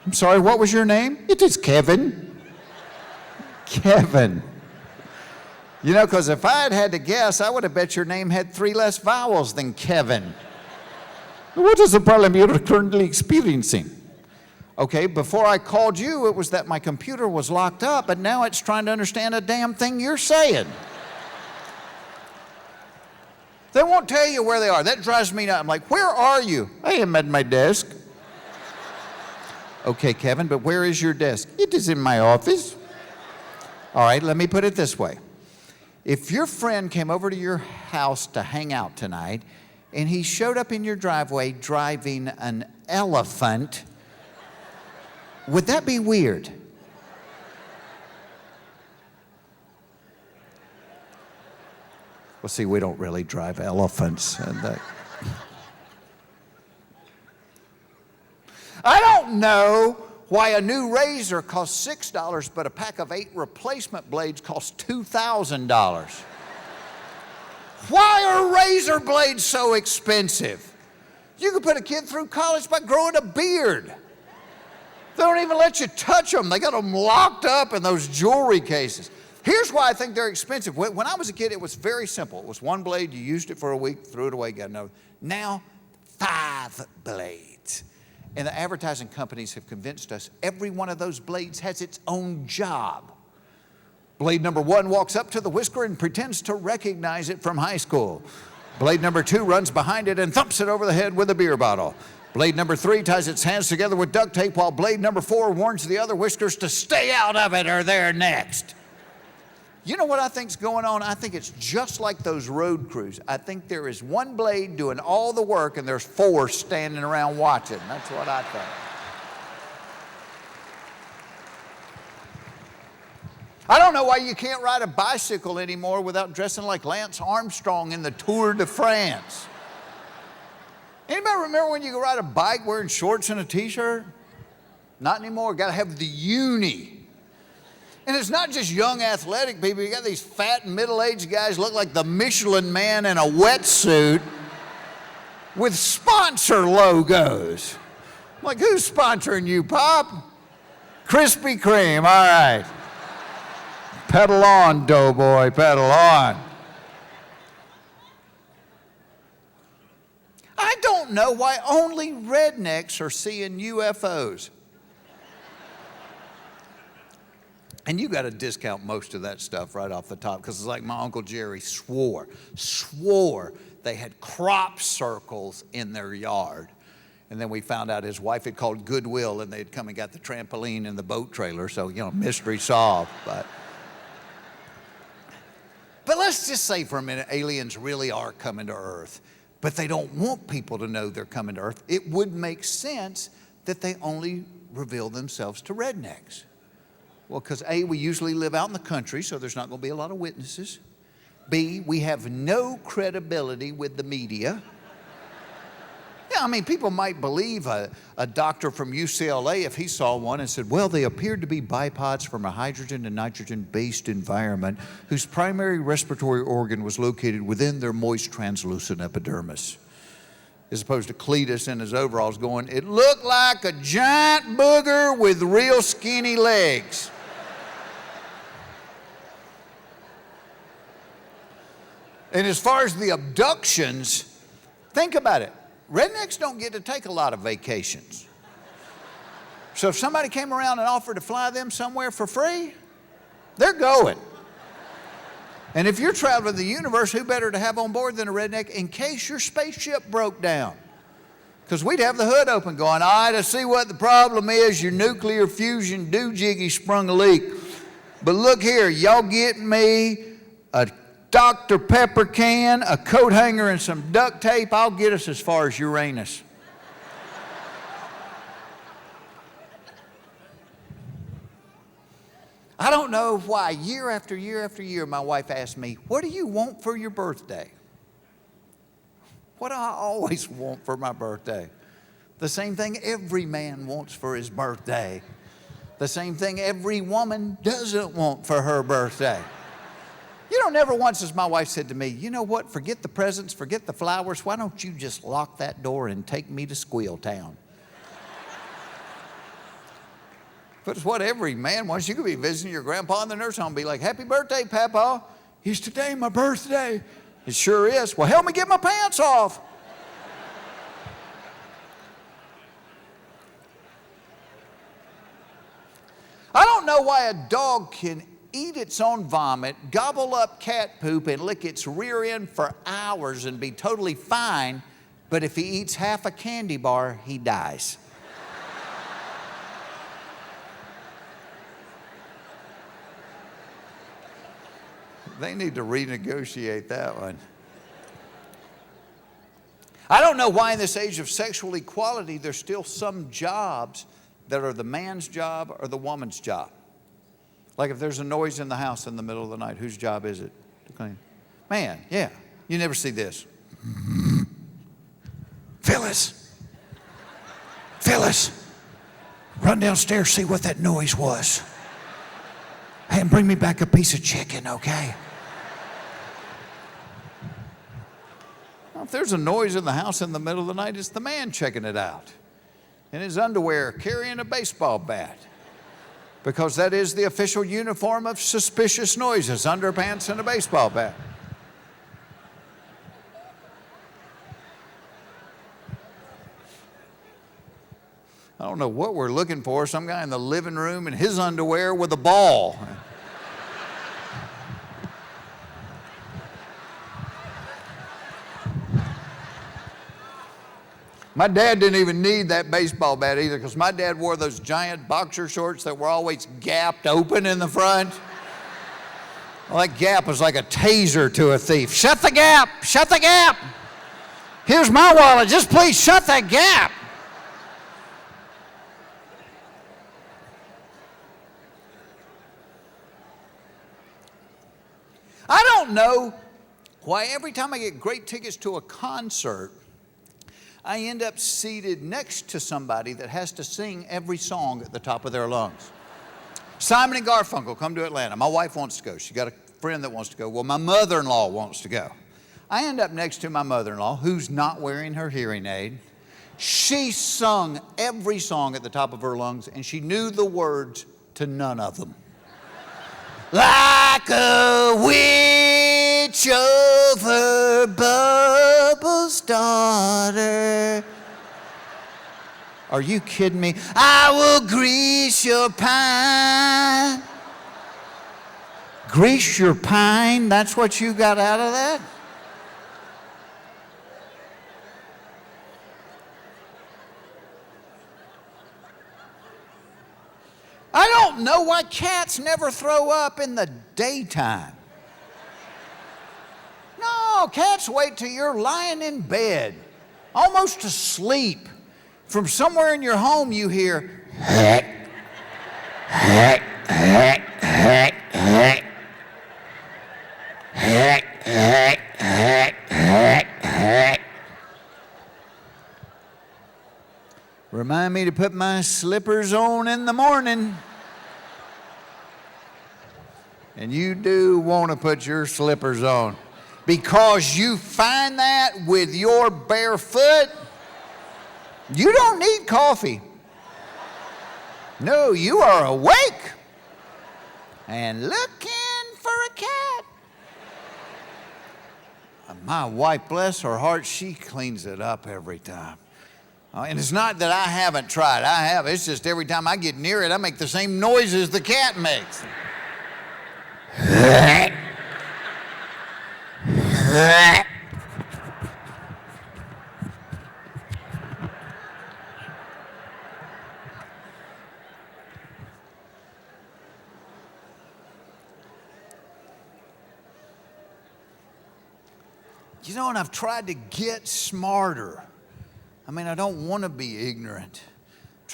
"I'm sorry, what was your name?" "It is Kevin." Kevin. You know, because if I had to guess, I would have bet your name had 3 less vowels than Kevin. "What is the problem you're currently experiencing?" "Okay, before I called you, it was that my computer was locked up, but now it's trying to understand a damn thing you're saying." They won't tell you where they are. That drives me nuts. I'm like, "Where are you?" "I am at my desk." "Okay, Kevin, but where is your desk?" "It is in my office." All right, let me put it this way. If your friend came over to your house to hang out tonight and he showed up in your driveway driving an elephant, would that be weird? Well, see, we don't really drive elephants. I don't know why a new razor costs $6, but a pack of 8 replacement blades costs $2,000. Why are razor blades so expensive? You can put a kid through college by growing a beard. They don't even let you touch them. They got them locked up in those jewelry cases. Here's why I think they're expensive. When I was a kid, it was very simple. It was 1 blade, you used it for a week, threw it away, got another. Now, 5 blades. And the advertising companies have convinced us every one of those blades has its own job. Blade number 1 walks up to the whisker and pretends to recognize it from high school. Blade number 2 runs behind it and thumps it over the head with a beer bottle. Blade number 3 ties its hands together with duct tape, while blade number 4 warns the other whiskers to stay out of it or they're next. You know what I think's going on? I think it's just like those road crews. I think there is 1 blade doing all the work and there's 4 standing around watching. That's what I think. I don't know why you can't ride a bicycle anymore without dressing like Lance Armstrong in the Tour de France. Anybody remember when you could ride a bike wearing shorts and a t-shirt? Not anymore. Got to have the uni. And it's not just young athletic people. You got these fat middle-aged guys look like the Michelin Man in a wetsuit with sponsor logos. I'm like, who's sponsoring you, Pop? Krispy Kreme, all right. Pedal on, doughboy, pedal on. I don't know why only rednecks are seeing UFOs. And you got to discount most of that stuff right off the top, because it's like my Uncle Jerry swore they had crop circles in their yard. And then we found out his wife had called Goodwill and they'd come and got the trampoline and the boat trailer. So, you know, mystery solved. But let's just say for a minute, aliens really are coming to Earth, but they don't want people to know they're coming to Earth. It would make sense that they only reveal themselves to rednecks. Well, because A, we usually live out in the country, so there's not going to be a lot of witnesses. B, we have no credibility with the media. Yeah, I mean, people might believe a doctor from UCLA if he saw one and said, well, they appeared to be bipods from a hydrogen and nitrogen-based environment whose primary respiratory organ was located within their moist, translucent epidermis. As opposed to Cletus in his overalls going, it looked like a giant booger with real skinny legs. And as far as the abductions, think about it. Rednecks don't get to take a lot of vacations. So if somebody came around and offered to fly them somewhere for free, they're going. And if you're traveling the universe, who better to have on board than a redneck in case your spaceship broke down? Because we'd have the hood open going, all right, I see what the problem is. Your nuclear fusion doojiggy sprung a leak. But look here, y'all get me a Dr. Pepper can, a coat hanger, and some duct tape. I'll get us as far as Uranus. I don't know why year after year after year my wife asks me, what do you want for your birthday? What do I always want for my birthday? The same thing every man wants for his birthday. The same thing every woman doesn't want for her birthday. You know, never once has my wife said to me, you know what, forget the presents, forget the flowers, why don't you just lock that door and take me to Squeal Town? But it's what every man wants. You could be visiting your grandpa in the nursing home and be like, happy birthday, Papa. Is today my birthday? It sure is. Well, help me get my pants off. I don't know why a dog can eat its own vomit, gobble up cat poop, and lick its rear end for hours and be totally fine, but if he eats half a candy bar, he dies. They need to renegotiate that one. I don't know why in this age of sexual equality there's still some jobs that are the man's job or the woman's job. Like if there's a noise in the house in the middle of the night, whose job is it to clean? Man, yeah, you never see this. Phyllis, run downstairs, see what that noise was. Hey, and bring me back a piece of chicken, okay? Well, if there's a noise in the house in the middle of the night, it's the man checking it out. In his underwear, carrying a baseball bat. Because that is the official uniform of suspicious noises, underpants and a baseball bat. I don't know what we're looking for, some guy in the living room in his underwear with a ball. My dad didn't even need that baseball bat either, because my dad wore those giant boxer shorts that were always gapped open in the front. Well, that gap was like a taser to a thief. Shut the gap, shut the gap. Here's my wallet, just please shut that gap. I don't know why every time I get great tickets to a concert, I end up seated next to somebody that has to sing every song at the top of their lungs. Simon and Garfunkel come to Atlanta. My wife wants to go. She got a friend that wants to go. Well, my mother-in-law wants to go. I end up next to my mother-in-law, who's not wearing her hearing aid. She sung every song at the top of her lungs, and she knew the words to none of them. Like a witch over Bubbles' daughter. Are you kidding me? I will grease your pine. Grease your pine? That's what you got out of that? I don't know why cats never throw up in the daytime. No, cats wait till you're lying in bed, almost asleep. From somewhere in your home you hear, heck, heck, heck, heck, heck, heck, heck, heck, heck, heck. Remind me to put my slippers on in the morning. And you do want to put your slippers on, because you find that with your bare foot, you don't need coffee. No, you are awake and looking for a cat. My wife, bless her heart, she cleans it up every time. And it's not that I haven't tried. I have. It's just every time I get near it, I make the same noises the cat makes. You know, and I've tried to get smarter. I mean, I don't want to be ignorant.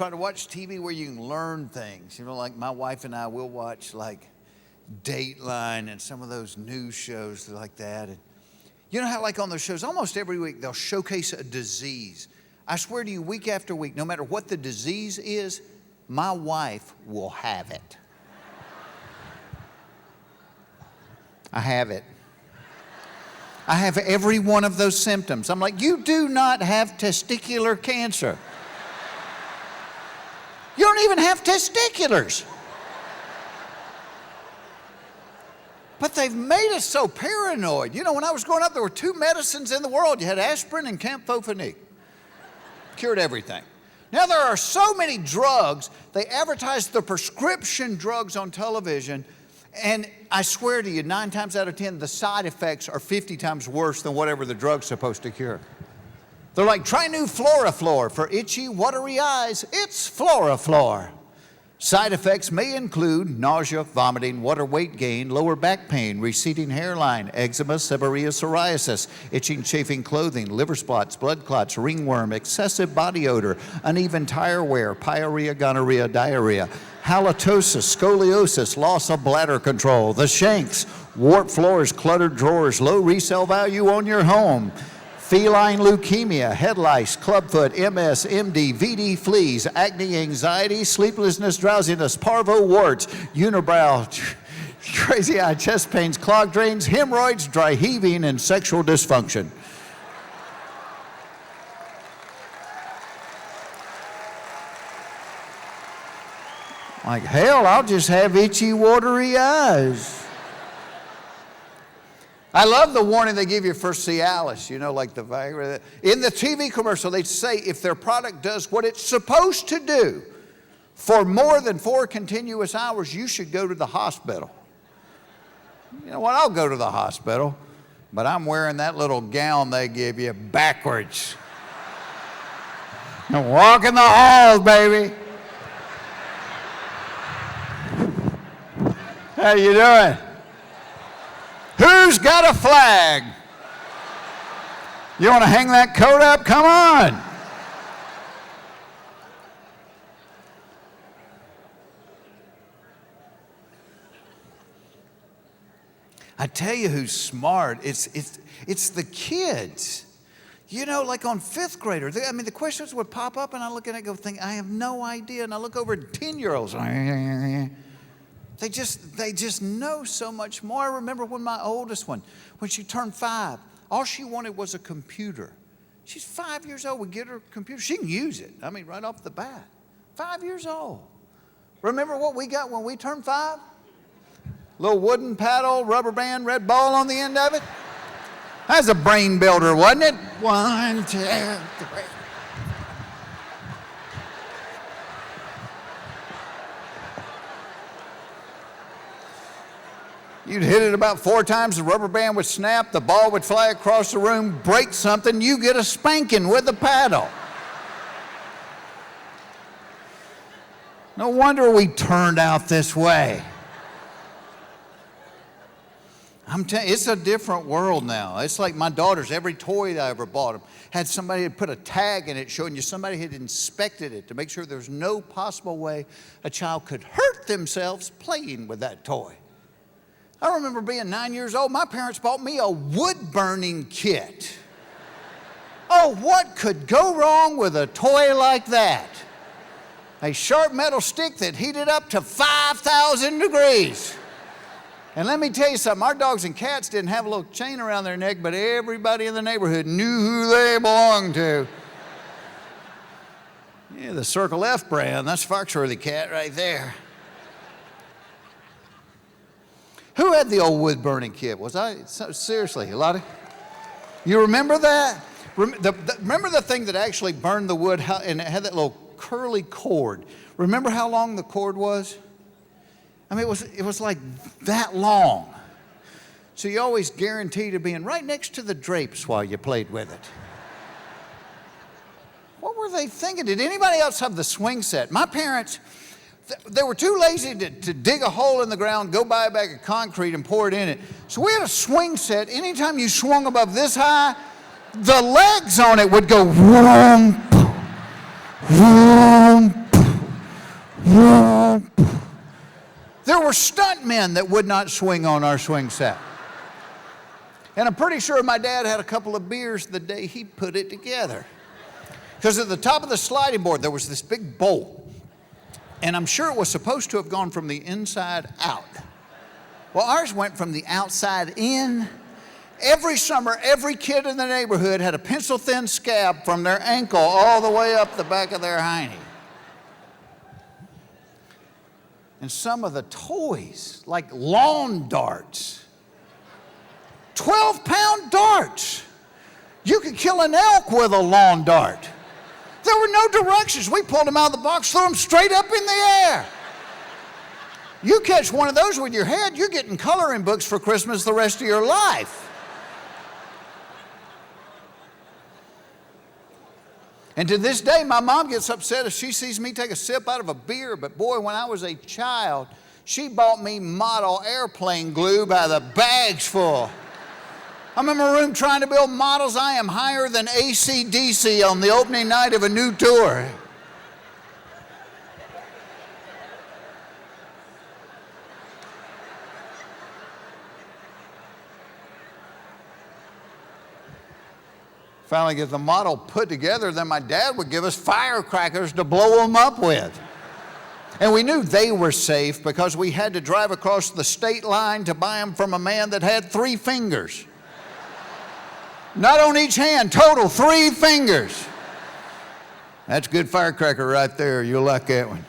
try to watch TV where you can learn things. You know, like my wife and I will watch like Dateline and some of those news shows like that. And you know how like on those shows, almost every week they'll showcase a disease. I swear to you, week after week, no matter what the disease is, my wife will have it. I have it. I have every one of those symptoms. I'm like, you do not have testicular cancer. You don't even have testiculars. But they've made us so paranoid. You know, when I was growing up, there were 2 medicines in the world. You had aspirin and camphophenique. Cured everything. Now there are so many drugs, they advertise the prescription drugs on television, and I swear to you, 9 times out of 10, the side effects are 50 times worse than whatever the drug's supposed to cure. They're like, try new Floraflor for itchy, watery eyes. It's Floraflor. Side effects may include nausea, vomiting, water weight gain, lower back pain, receding hairline, eczema, seborrhea, psoriasis, itching, chafing clothing, liver spots, blood clots, ringworm, excessive body odor, uneven tire wear, pyorrhea, gonorrhea, diarrhea, halitosis, scoliosis, loss of bladder control, the shanks, warped floors, cluttered drawers, low resale value on your home, feline leukemia, head lice, clubfoot, MS, MD, VD, fleas, acne, anxiety, sleeplessness, drowsiness, parvo, warts, unibrow, crazy eye, chest pains, clogged drains, hemorrhoids, dry heaving, and sexual dysfunction. Like, hell, I'll just have itchy, watery eyes. I love the warning they give you for Cialis, you know, like the Viagra. In the TV commercial, they say if their product does what it's supposed to do for more than 4 continuous hours, you should go to the hospital. You know what? I'll go to the hospital, but I'm wearing that little gown they give you backwards. Now walk in the halls, baby. How you doing? Who's got a flag? You want to hang that coat up? Come on. I tell you who's smart. It's the kids. You know, like on 5th grader. I mean, the questions would pop up, and I look at it and go, think, I have no idea. And I look over at 10-year-olds. They just know so much more. I remember when my oldest one, when she turned 5, all she wanted was a computer. She's 5 years old. We get her a computer. She can use it. I mean, right off the bat. 5 years old. Remember what we got when we turned 5? Little wooden paddle, rubber band, red ball on the end of it. That's a brain builder, wasn't it? 1, 2, 3. You'd hit it about 4 times, the rubber band would snap, the ball would fly across the room, break something, you get a spanking with a paddle. No wonder we turned out this way. I'm telling you, it's a different world now. It's like my daughters, every toy that I ever bought them had somebody had put a tag in it showing you somebody had inspected it to make sure there's no possible way a child could hurt themselves playing with that toy. I remember being 9 years old, my parents bought me a wood burning kit. Oh, what could go wrong with a toy like that? A sharp metal stick that heated up to 5,000 degrees. And let me tell you something, our dogs and cats didn't have a little chain around their neck, but everybody in the neighborhood knew who they belonged to. Yeah, the Circle F brand, that's Foxworthy cat right there. Who had the old wood burning kit? Was I? Seriously, a lot of you remember that? Remember the thing that actually burned the wood and it had that little curly cord? Remember how long the cord was? I mean, it was like that long. So you always guaranteed to being right next to the drapes while you played with it. What were they thinking? Did anybody else have the swing set? My parents, they were too lazy to dig a hole in the ground, go buy a bag of concrete and pour it in it. So we had a swing set. Anytime you swung above this high, the legs on it would go vroom, vroom. There were stuntmen that would not swing on our swing set. And I'm pretty sure my dad had a couple of beers the day he put it together. Because at the top of the sliding board, there was this big bolt. And I'm sure it was supposed to have gone from the inside out. Well, ours went from the outside in. Every summer, every kid in the neighborhood had a pencil-thin scab from their ankle all the way up the back of their hiney. And some of the toys, like lawn darts, 12-pound darts. You could kill an elk with a lawn dart. There were no directions. We pulled them out of the box, threw them straight up in the air. You catch one of those with your head, you're getting coloring books for Christmas the rest of your life. And to this day, my mom gets upset if she sees me take a sip out of a beer. But boy, when I was a child, she bought me model airplane glue by the bags full. I'm in my room trying to build models. I am higher than AC/DC on the opening night of a new tour. Finally get the model put together, then my dad would give us firecrackers to blow them up with. And we knew they were safe because we had to drive across the state line to buy them from a man that had 3 fingers. Not on each hand, total 3 fingers. That's a good firecracker right there. You'll like that one.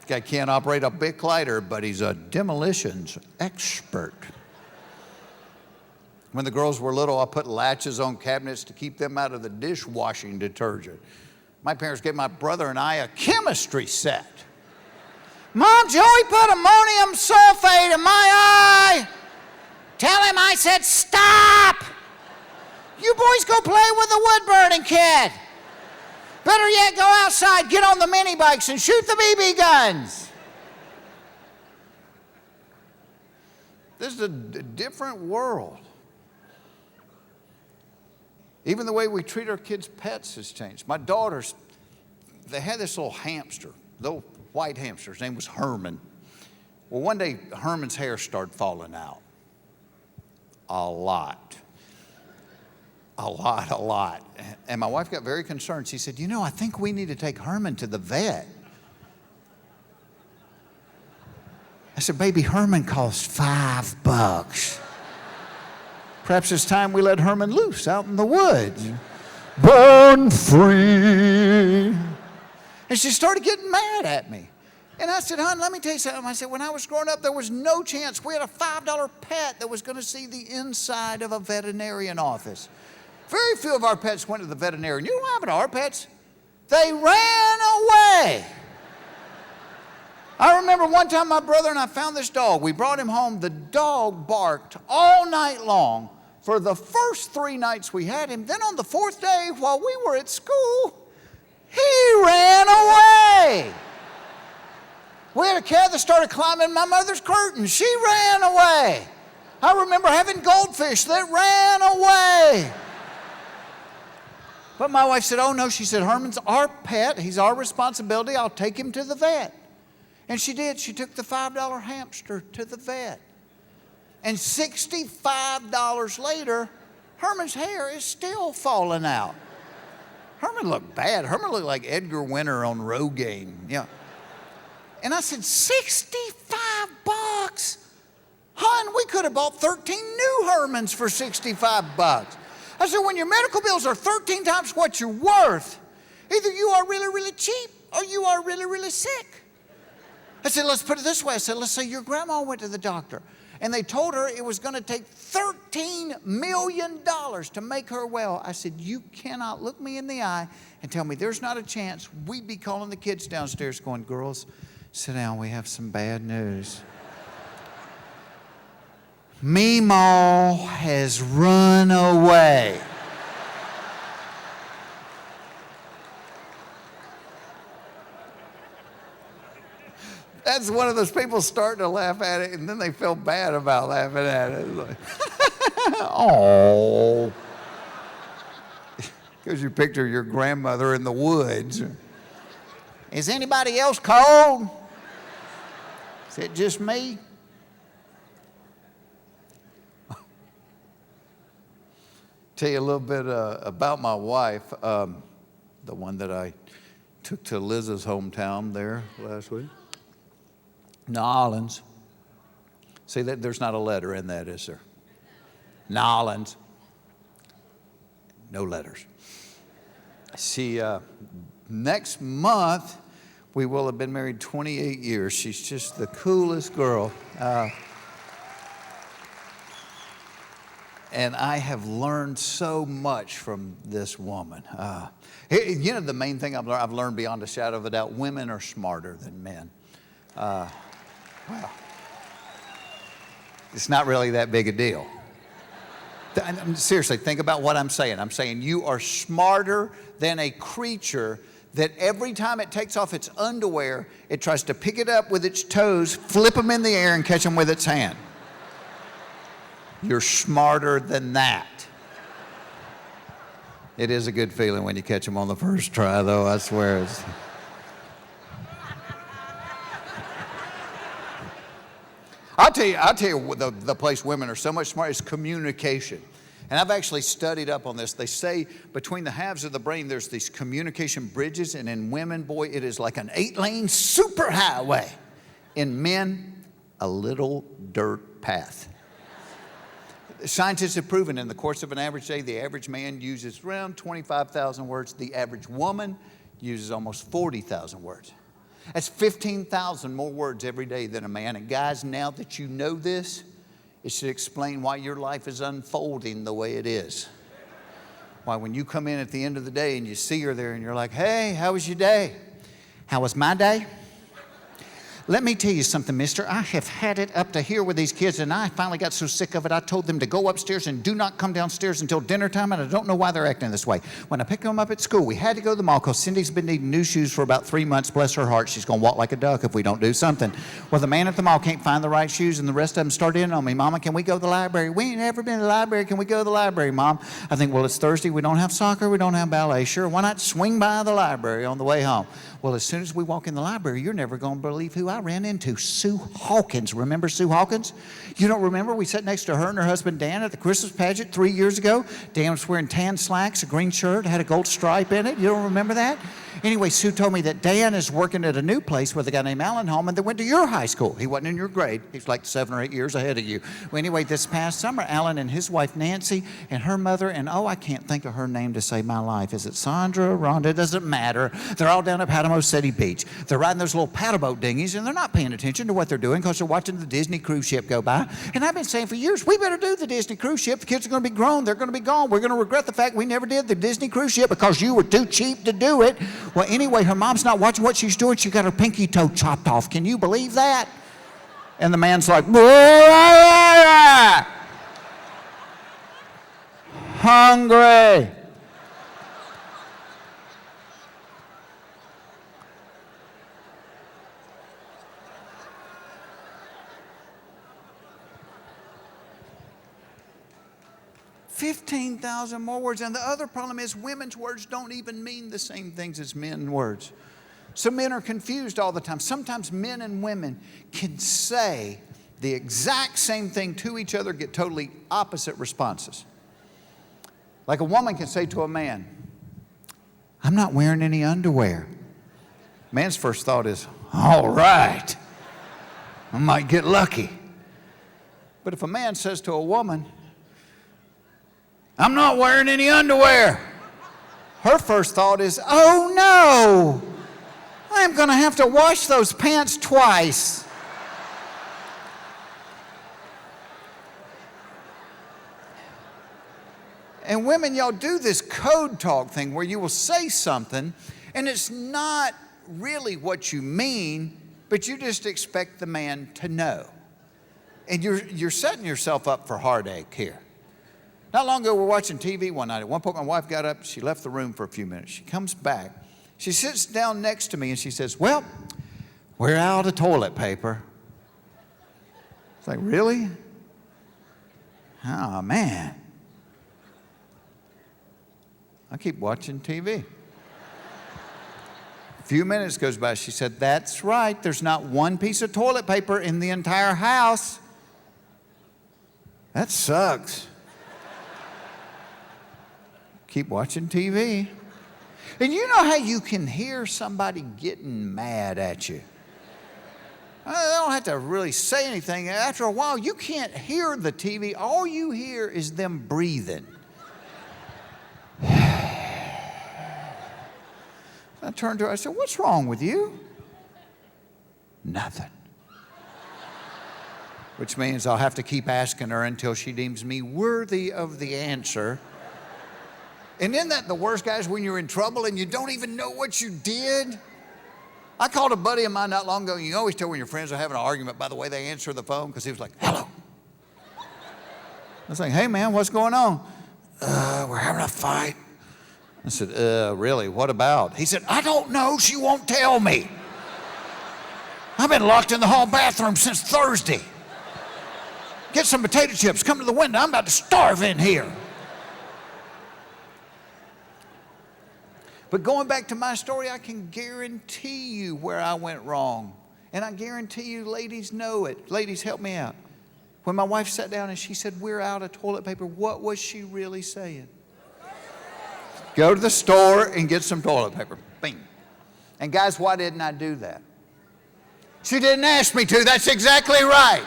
Guy can't operate a Bic lighter, but he's a demolitions expert. When the girls were little, I put latches on cabinets to keep them out of the dishwashing detergent. My parents gave my brother and I a chemistry set. Mom, Joey put ammonium sulfate in my eye. Tell him I said stop. You boys go play with the wood burning kid. Better yet, go outside, get on the mini bikes, and shoot the BB guns. This is a different world. Even the way we treat our kids' pets has changed. My daughters, they had this little hamster, little white hamster. His name was Herman. Well, one day, Herman's hair started falling out. A lot. And my wife got very concerned. She said, I think we need to take Herman to the vet. I said, baby, Herman costs $5. Perhaps it's time we let Herman loose out in the woods. Born free. And she started getting mad at me. And I said, hon, let me tell you something. I said, when I was growing up, there was no chance. We had a $5 pet that was going to see the inside of a veterinarian office. Very few of our pets went to the veterinarian. You know what happened to our pets? They ran away. I remember one time my brother and I found this dog. We brought him home. The dog barked all night long for the first 3 nights we had him. Then on the 4th day, while we were at school, he ran away. We had a cat that started climbing my mother's curtain. She ran away. I remember having goldfish that ran away. But my wife said, oh no, she said, Herman's our pet. He's our responsibility. I'll take him to the vet. And she did. She took the $5 hamster to the vet. And $65 later, Herman's hair is still falling out. Herman looked bad. Herman looked like Edgar Winter on Rogaine. Yeah. And I said, $65? Hon, we could have bought 13 new Hermans for $65. I said, when your medical bills are 13 times what you're worth, either you are really, really cheap or you are really, really sick. I said, let's put it this way. I said, let's say your grandma went to the doctor and they told her it was going to take $13 million to make her well. I said, you cannot look me in the eye and tell me there's not a chance. We'd be calling the kids downstairs going, girls, sit down, we have some bad news. Meemaw has run away. That's one of those people starting to laugh at it, and then they feel bad about laughing at it. Like, oh. Because you picture your grandmother in the woods. Is anybody else cold? Is it just me? Tell you a little bit about my wife, the one that I took to Liz's hometown there last week. New Orleans. See, that there's not a letter in that, is there? New Orleans. No letters. She, next month, we will have been married 28 years. She's just the coolest girl. And I have learned so much from this woman. You know, the main thing I've learned beyond a shadow of a doubt, women are smarter than men. Well, it's not really that big a deal. Seriously, think about what I'm saying. I'm saying you are smarter than a creature that every time it takes off its underwear, it tries to pick it up with its toes, flip them in the air, and catch them with its hand. You're smarter than that. It is a good feeling when you catch them on the first try, though, I swear. I'll tell you the place women are so much smarter is communication. And I've actually studied up on this. They say between the halves of the brain, there's these communication bridges. And in women, boy, it is like an 8-lane superhighway. In men, a little dirt path. Scientists have proven in the course of an average day, the average man uses around 25,000 words. The average woman uses almost 40,000 words. That's 15,000 more words every day than a man. And guys, now that you know this, it should explain why your life is unfolding the way it is. Why when you come in at the end of the day and you see her there and you're like, hey, how was your day? How was my day? Let me tell you something, mister. I have had it up to here with these kids, and I finally got so sick of it, I told them to go upstairs and do not come downstairs until dinner time, and I don't know why they're acting this way. When I picked them up at school, we had to go to the mall because Cindy's been needing new shoes for about 3 months. Bless her heart, she's going to walk like a duck if we don't do something. Well, the man at the mall can't find the right shoes, and the rest of them start in on me. Mama, can we go to the library? We ain't ever been to the library. Can we go to the library, Mom? I think, well, it's Thursday. We don't have soccer. We don't have ballet. Sure, why not swing by the library on the way home? Well, as soon as we walk in the library, you're never going to believe who I ran into. Sue Hawkins. Remember Sue Hawkins? You don't remember? We sat next to her and her husband Dan at the Christmas pageant 3 years ago. Dan was wearing tan slacks, a green shirt, had a gold stripe in it. You don't remember that? Anyway, Sue told me that Dan is working at a new place with a guy named Alan Holman that went to your high school. He wasn't in your grade. He's like 7 or 8 years ahead of you. Well, anyway, this past summer, Alan and his wife Nancy and her mother, and I can't think of her name to save my life. Is it Sandra, Rhonda? It doesn't matter. They're all down at Panama City Beach. They're riding those little paddle boat dinghies, and they're not paying attention to what they're doing because they're watching the Disney cruise ship go by. And I've been saying for years, we better do the Disney cruise ship. The kids are going to be grown. They're going to be gone. We're going to regret the fact we never did the Disney cruise ship because you were too cheap to do it. Well, anyway, her mom's not watching what she's doing. She got her pinky toe chopped off. Can you believe that? And the man's like, hungry. $15,000 more words. And the other problem is women's words don't even mean the same things as men's words. So men are confused all the time. Sometimes men and women can say the exact same thing to each other, get totally opposite responses. Like a woman can say to a man, I'm not wearing any underwear. Man's first thought is, all right, I might get lucky. But if a man says to a woman, I'm not wearing any underwear, her first thought is, oh no, I'm going to have to wash those pants twice. And women, y'all do this code talk thing where you will say something and it's not really what you mean, but you just expect the man to know. And you're setting yourself up for heartache here. Not long ago, we're watching TV one night. At one point, my wife got up. She left the room for a few minutes. She comes back. She sits down next to me, and she says, well, we're out of toilet paper. It's like, really? Oh, man. I keep watching TV. A few minutes goes by. She said, that's right. There's not one piece of toilet paper in the entire house. That sucks. Keep watching TV. And you know how you can hear somebody getting mad at you? They don't have to really say anything. After a while, you can't hear the TV. All you hear is them breathing. I turned to her, I said, what's wrong with you? Nothing. Which means I'll have to keep asking her until she deems me worthy of the answer. And isn't that the worst, guys, when you're in trouble and you don't even know what you did? I called a buddy of mine not long ago. You always tell when your friends are having an argument by the way they answer the phone, because he was like, hello. I was like, hey, man, what's going on? We're having a fight. I said, really, what about? He said, I don't know. She won't tell me. I've been locked in the hall bathroom since Thursday. Get some potato chips. Come to the window. I'm about to starve in here. But going back to my story, I can guarantee you where I went wrong. And I guarantee you ladies know it. Ladies, help me out. When my wife sat down and she said, we're out of toilet paper, what was she really saying? Go to the store and get some toilet paper. Bing. And guys, why didn't I do that? She didn't ask me to. That's exactly right.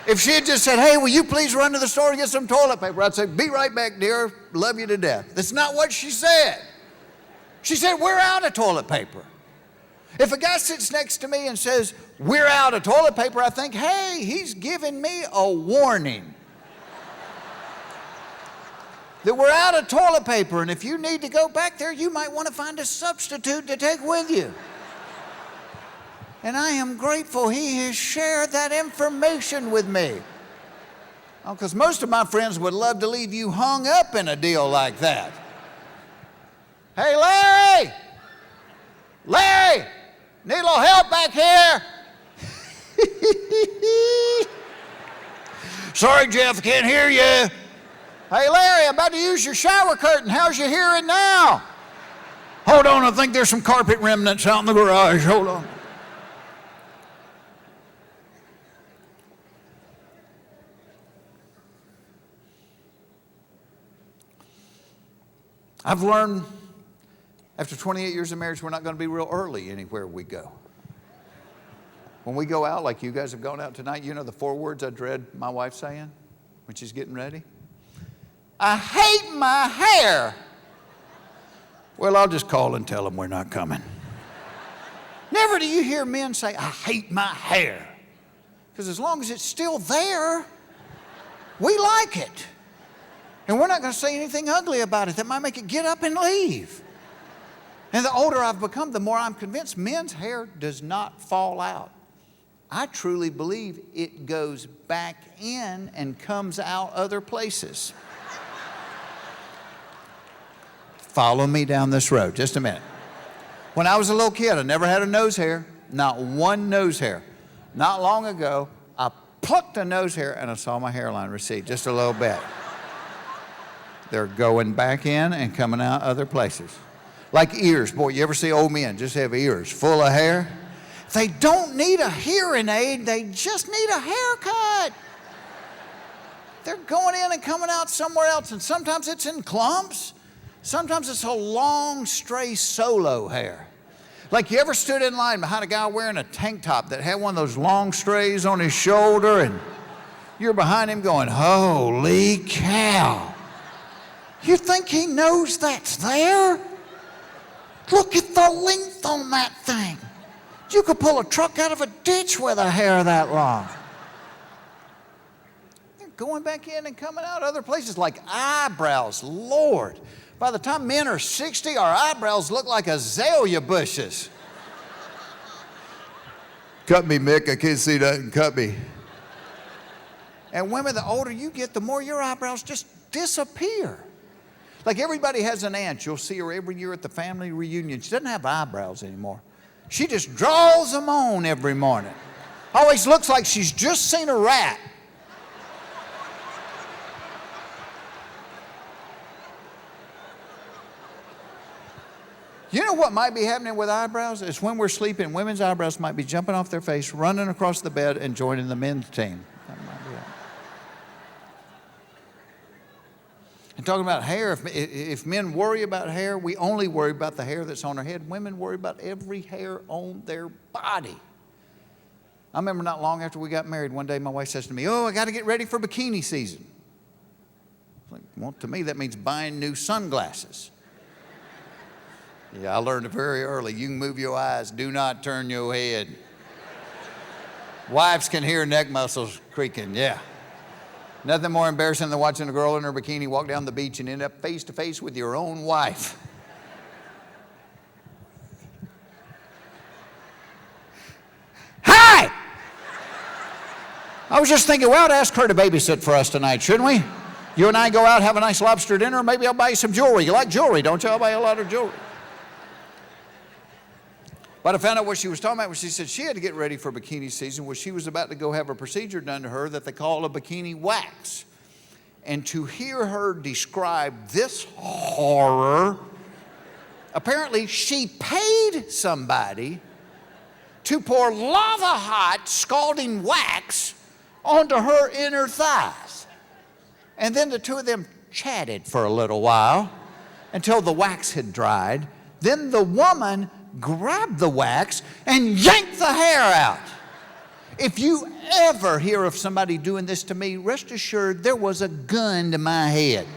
If she had just said, hey, will you please run to the store and get some toilet paper? I'd say, be right back, dear. Love you to death. That's not what she said. She said, we're out of toilet paper. If a guy sits next to me and says, we're out of toilet paper, I think, hey, he's giving me a warning that we're out of toilet paper, and if you need to go back there, you might want to find a substitute to take with you. And I am grateful he has shared that information with me. Because most of my friends would love to leave you hung up in a deal like that. Hey, Larry! Larry! Need a little help back here? Sorry, Jeff, I can't hear you. Hey, Larry, I'm about to use your shower curtain. How's your hearing now? Hold on, I think there's some carpet remnants out in the garage. Hold on. I've learned after 28 years of marriage, we're not going to be real early anywhere we go. When we go out, like you guys have gone out tonight, you know the 4 words I dread my wife saying when she's getting ready? I hate my hair. Well, I'll just call and tell them we're not coming. Never do you hear men say, I hate my hair. Because as long as it's still there, we like it. And we're not going to say anything ugly about it that might make it get up and leave. And the older I've become, the more I'm convinced men's hair does not fall out. I truly believe it goes back in and comes out other places. Follow me down this road, just a minute. When I was a little kid, I never had a nose hair, not one nose hair. Not long ago, I plucked a nose hair and I saw my hairline recede just a little bit. They're going back in and coming out other places. Like ears. Boy, you ever see old men just have ears full of hair? They don't need a hearing aid. They just need a haircut. They're going in and coming out somewhere else. And sometimes it's in clumps. Sometimes it's a long, stray solo hair. Like you ever stood in line behind a guy wearing a tank top that had one of those long strays on his shoulder, and you're behind him going, holy cow. You think he knows that's there? Look at the length on that thing. You could pull a truck out of a ditch with a hair that long. They're going back in and coming out other places like eyebrows. Lord, by the time men are 60, our eyebrows look like azalea bushes. Cut me, Mick, I can't see nothing, cut me. And women, the older you get, the more your eyebrows just disappear. Like everybody has an aunt. You'll see her every year at the family reunion. She doesn't have eyebrows anymore. She just draws them on every morning. Always looks like she's just seen a rat. You know what might be happening with eyebrows? It's when we're sleeping, women's eyebrows might be jumping off their face, running across the bed, and joining the men's team. That might be it. And talking about hair, if men worry about hair, we only worry about the hair that's on our head. Women worry about every hair on their body. I remember not long after we got married, one day my wife says to me, "Oh, I got to get ready for bikini season." Like, well, to me, that means buying new sunglasses. Yeah, I learned it very early. You can move your eyes. Do not turn your head. Wives can hear neck muscles creaking, yeah. Nothing more embarrassing than watching a girl in her bikini walk down the beach and end up face to face with your own wife. Hi! I was just thinking, we ought to ask her to babysit for us tonight, shouldn't we? You and I go out, have a nice lobster dinner, maybe I'll buy you some jewelry. You like jewelry, don't you? I'll buy you a lot of jewelry. But I found out what she was talking about when she said she had to get ready for bikini season, was she was about to go have a procedure done to her that they call a bikini wax. And to hear her describe this horror, apparently she paid somebody to pour lava-hot, scalding wax onto her inner thighs. And then the two of them chatted for a little while until the wax had dried. Then the woman grabbed the wax and yanked the hair out. If you ever hear of somebody doing this to me, rest assured there was a gun to my head.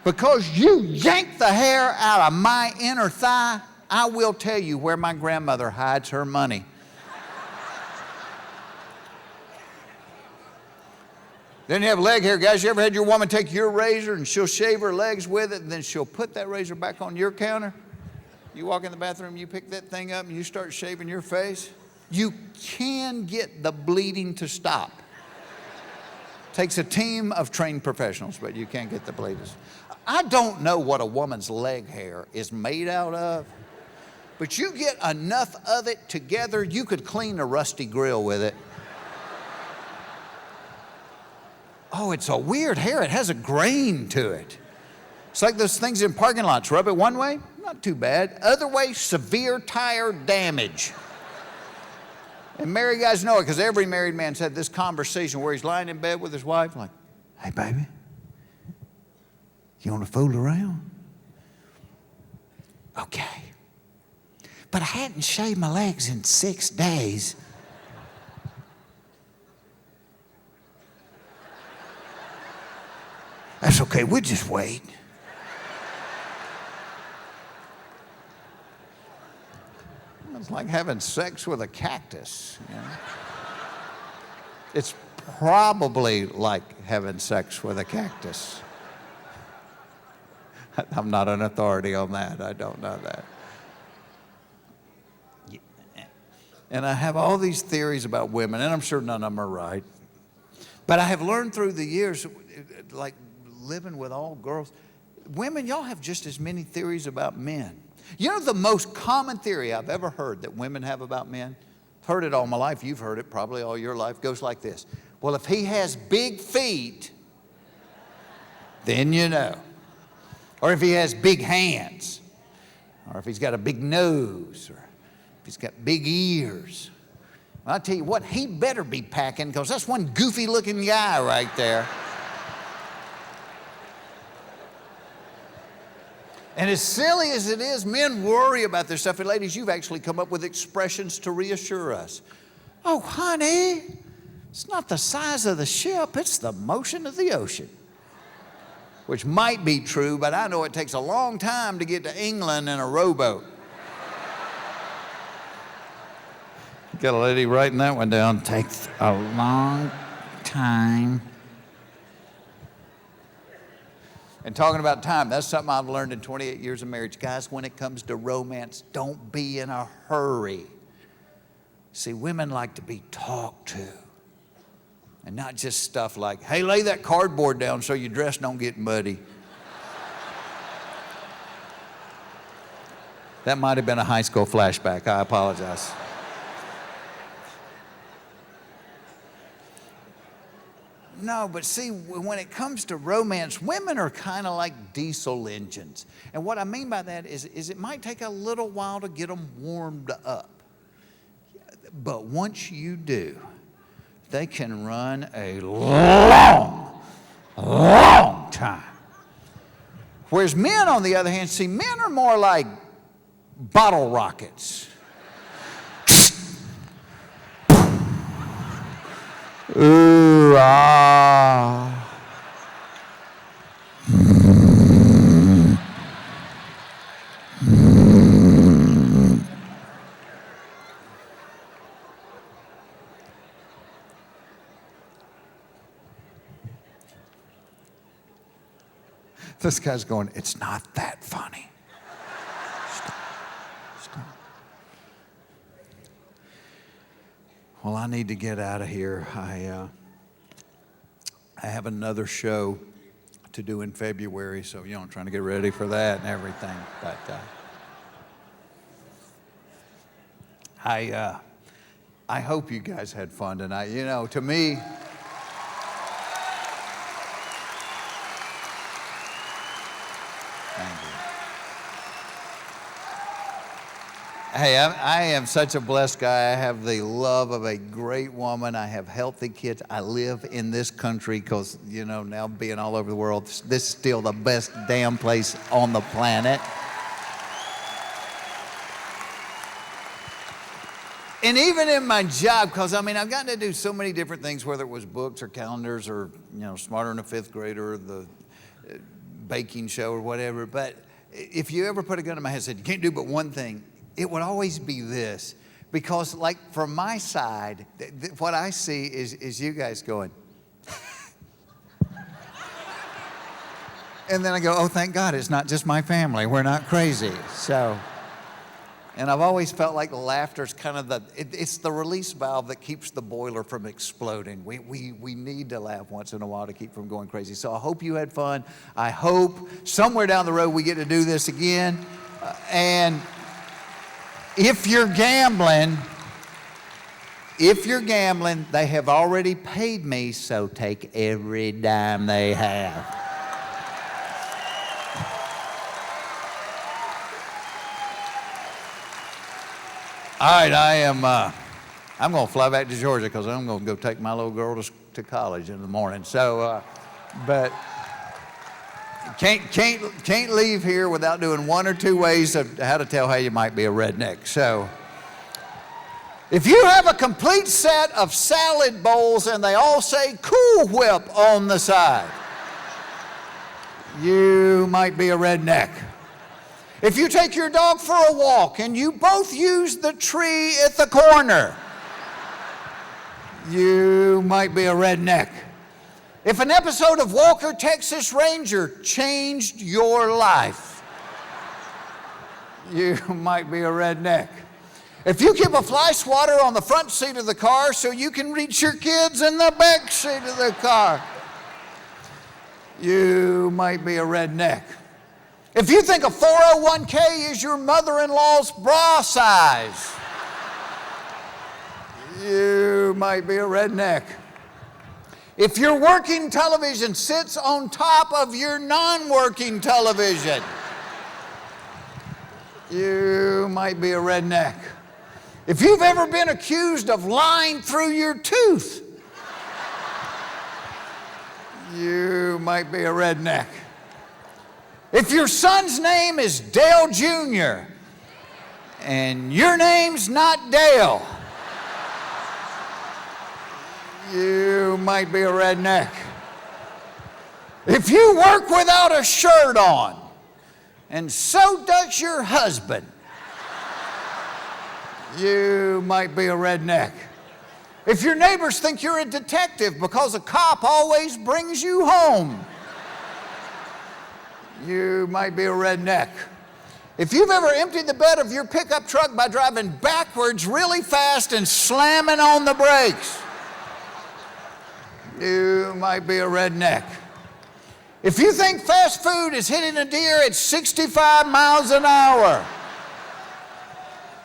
Because you yanked the hair out of my inner thigh, I will tell you where my grandmother hides her money. Then you have leg hair. Guys, you ever had your woman take your razor and she'll shave her legs with it and then she'll put that razor back on your counter? You walk in the bathroom, you pick that thing up and you start shaving your face. You can get the bleeding to stop. Takes a team of trained professionals, but you can't get the bleeding. I don't know what a woman's leg hair is made out of, but you get enough of it together, you could clean a rusty grill with it. Oh, it's a weird hair. It has a grain to it. It's like those things in parking lots. Rub it one way, not too bad. Other way, severe tire damage. And married guys know it because every married man's had this conversation where he's lying in bed with his wife like, "Hey, baby, you want to fool around?" "Okay. But I hadn't shaved my legs in 6 days. "That's okay, we'll just wait." It's like having sex with a cactus. You know? It's probably like having sex with a cactus. I'm not an authority on that. I don't know that. And I have all these theories about women, and I'm sure none of them are right. But I have learned through the years, like living with all girls, women, y'all have just as many theories about men. You know the most common theory I've ever heard that women have about men? I've heard it all my life. You've heard it probably all your life. Goes like this. Well, if he has big feet, then you know. Or if he has big hands. Or if he's got a big nose. Or if he's got big ears. Well, I'll tell you what, he better be packing because that's one goofy looking guy right there. And as silly as it is, men worry about this stuff. And ladies, you've actually come up with expressions to reassure us. "Oh, honey, it's not the size of the ship, it's the motion of the ocean." Which might be true, but I know it takes a long time to get to England in a rowboat. Got a lady writing that one down. Takes a long time. And talking about time, that's something I've learned in 28 years of marriage. Guys, when it comes to romance, don't be in a hurry. See, women like to be talked to. And not just stuff like, "Hey, lay that cardboard down so your dress don't get muddy." That might have been a high school flashback. I apologize. No, but see, when it comes to romance, women are kind of like diesel engines. And what I mean by that is it might take a little while to get them warmed up. But once you do, they can run a long, long time. Whereas men, on the other hand, see, men are more like bottle rockets. Ooh, ah. This guy's going, it's not that funny. Stop. Stop. Well, I need to get out of here. I have another show to do in February, so I'm trying to get ready for that and everything. But I hope you guys had fun tonight. To me, thank you. Hey, I am such a blessed guy. I have the love of a great woman. I have healthy kids. I live in this country because, now being all over the world, this is still the best damn place on the planet. And even in my job, because I've gotten to do so many different things, whether it was books or calendars or, Smarter Than a Fifth Grader or the baking show or whatever. But if you ever put a gun in my head and said, you can't do but one thing, it would always be this. Because from my side, what I see is you guys going. And then I go, oh, thank God, it's not just my family. We're not crazy. And I've always felt like laughter's kind of it's the release valve that keeps the boiler from exploding. We need to laugh once in a while to keep from going crazy. So I hope you had fun. I hope somewhere down the road we get to do this again. And if you're gambling, they have already paid me, so take every dime they have. All right, I'm going to fly back to Georgia because I'm going to go take my little girl to college in the morning. So, but can't leave here without doing one or two ways of how to tell how you might be a redneck. So, if you have a complete set of salad bowls and they all say Cool Whip on the side, you might be a redneck. If you take your dog for a walk and you both use the tree at the corner, you might be a redneck. If an episode of Walker, Texas Ranger changed your life, you might be a redneck. If you keep a fly swatter on the front seat of the car so you can reach your kids in the back seat of the car, you might be a redneck. If you think a 401k is your mother-in-law's bra size, you might be a redneck. If your working television sits on top of your non-working television, you might be a redneck. If you've ever been accused of lying through your tooth, you might be a redneck. If your son's name is Dale Jr. and your name's not Dale, you might be a redneck. If you work without a shirt on, and so does your husband, you might be a redneck. If your neighbors think you're a detective because a cop always brings you home, you might be a redneck. If you've ever emptied the bed of your pickup truck by driving backwards really fast and slamming on the brakes, you might be a redneck. If you think fast food is hitting a deer at 65 miles an hour,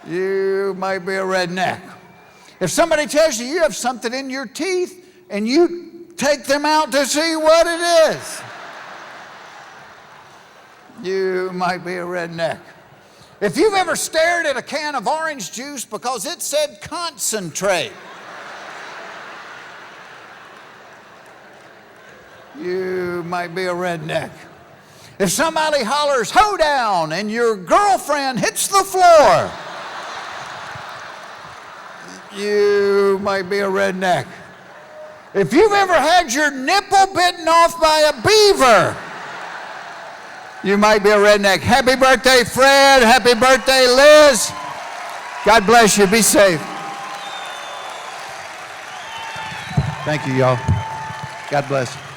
you might be a redneck. If somebody tells you you have something in your teeth and you take them out to see what it is. You might be a redneck. If you've ever stared at a can of orange juice because it said concentrate, you might be a redneck. If somebody hollers, "Ho down," and your girlfriend hits the floor, you might be a redneck. If you've ever had your nipple bitten off by a beaver, you might be a redneck. Happy birthday, Fred. Happy birthday, Liz. God bless you. Be safe. Thank you, y'all. God bless you.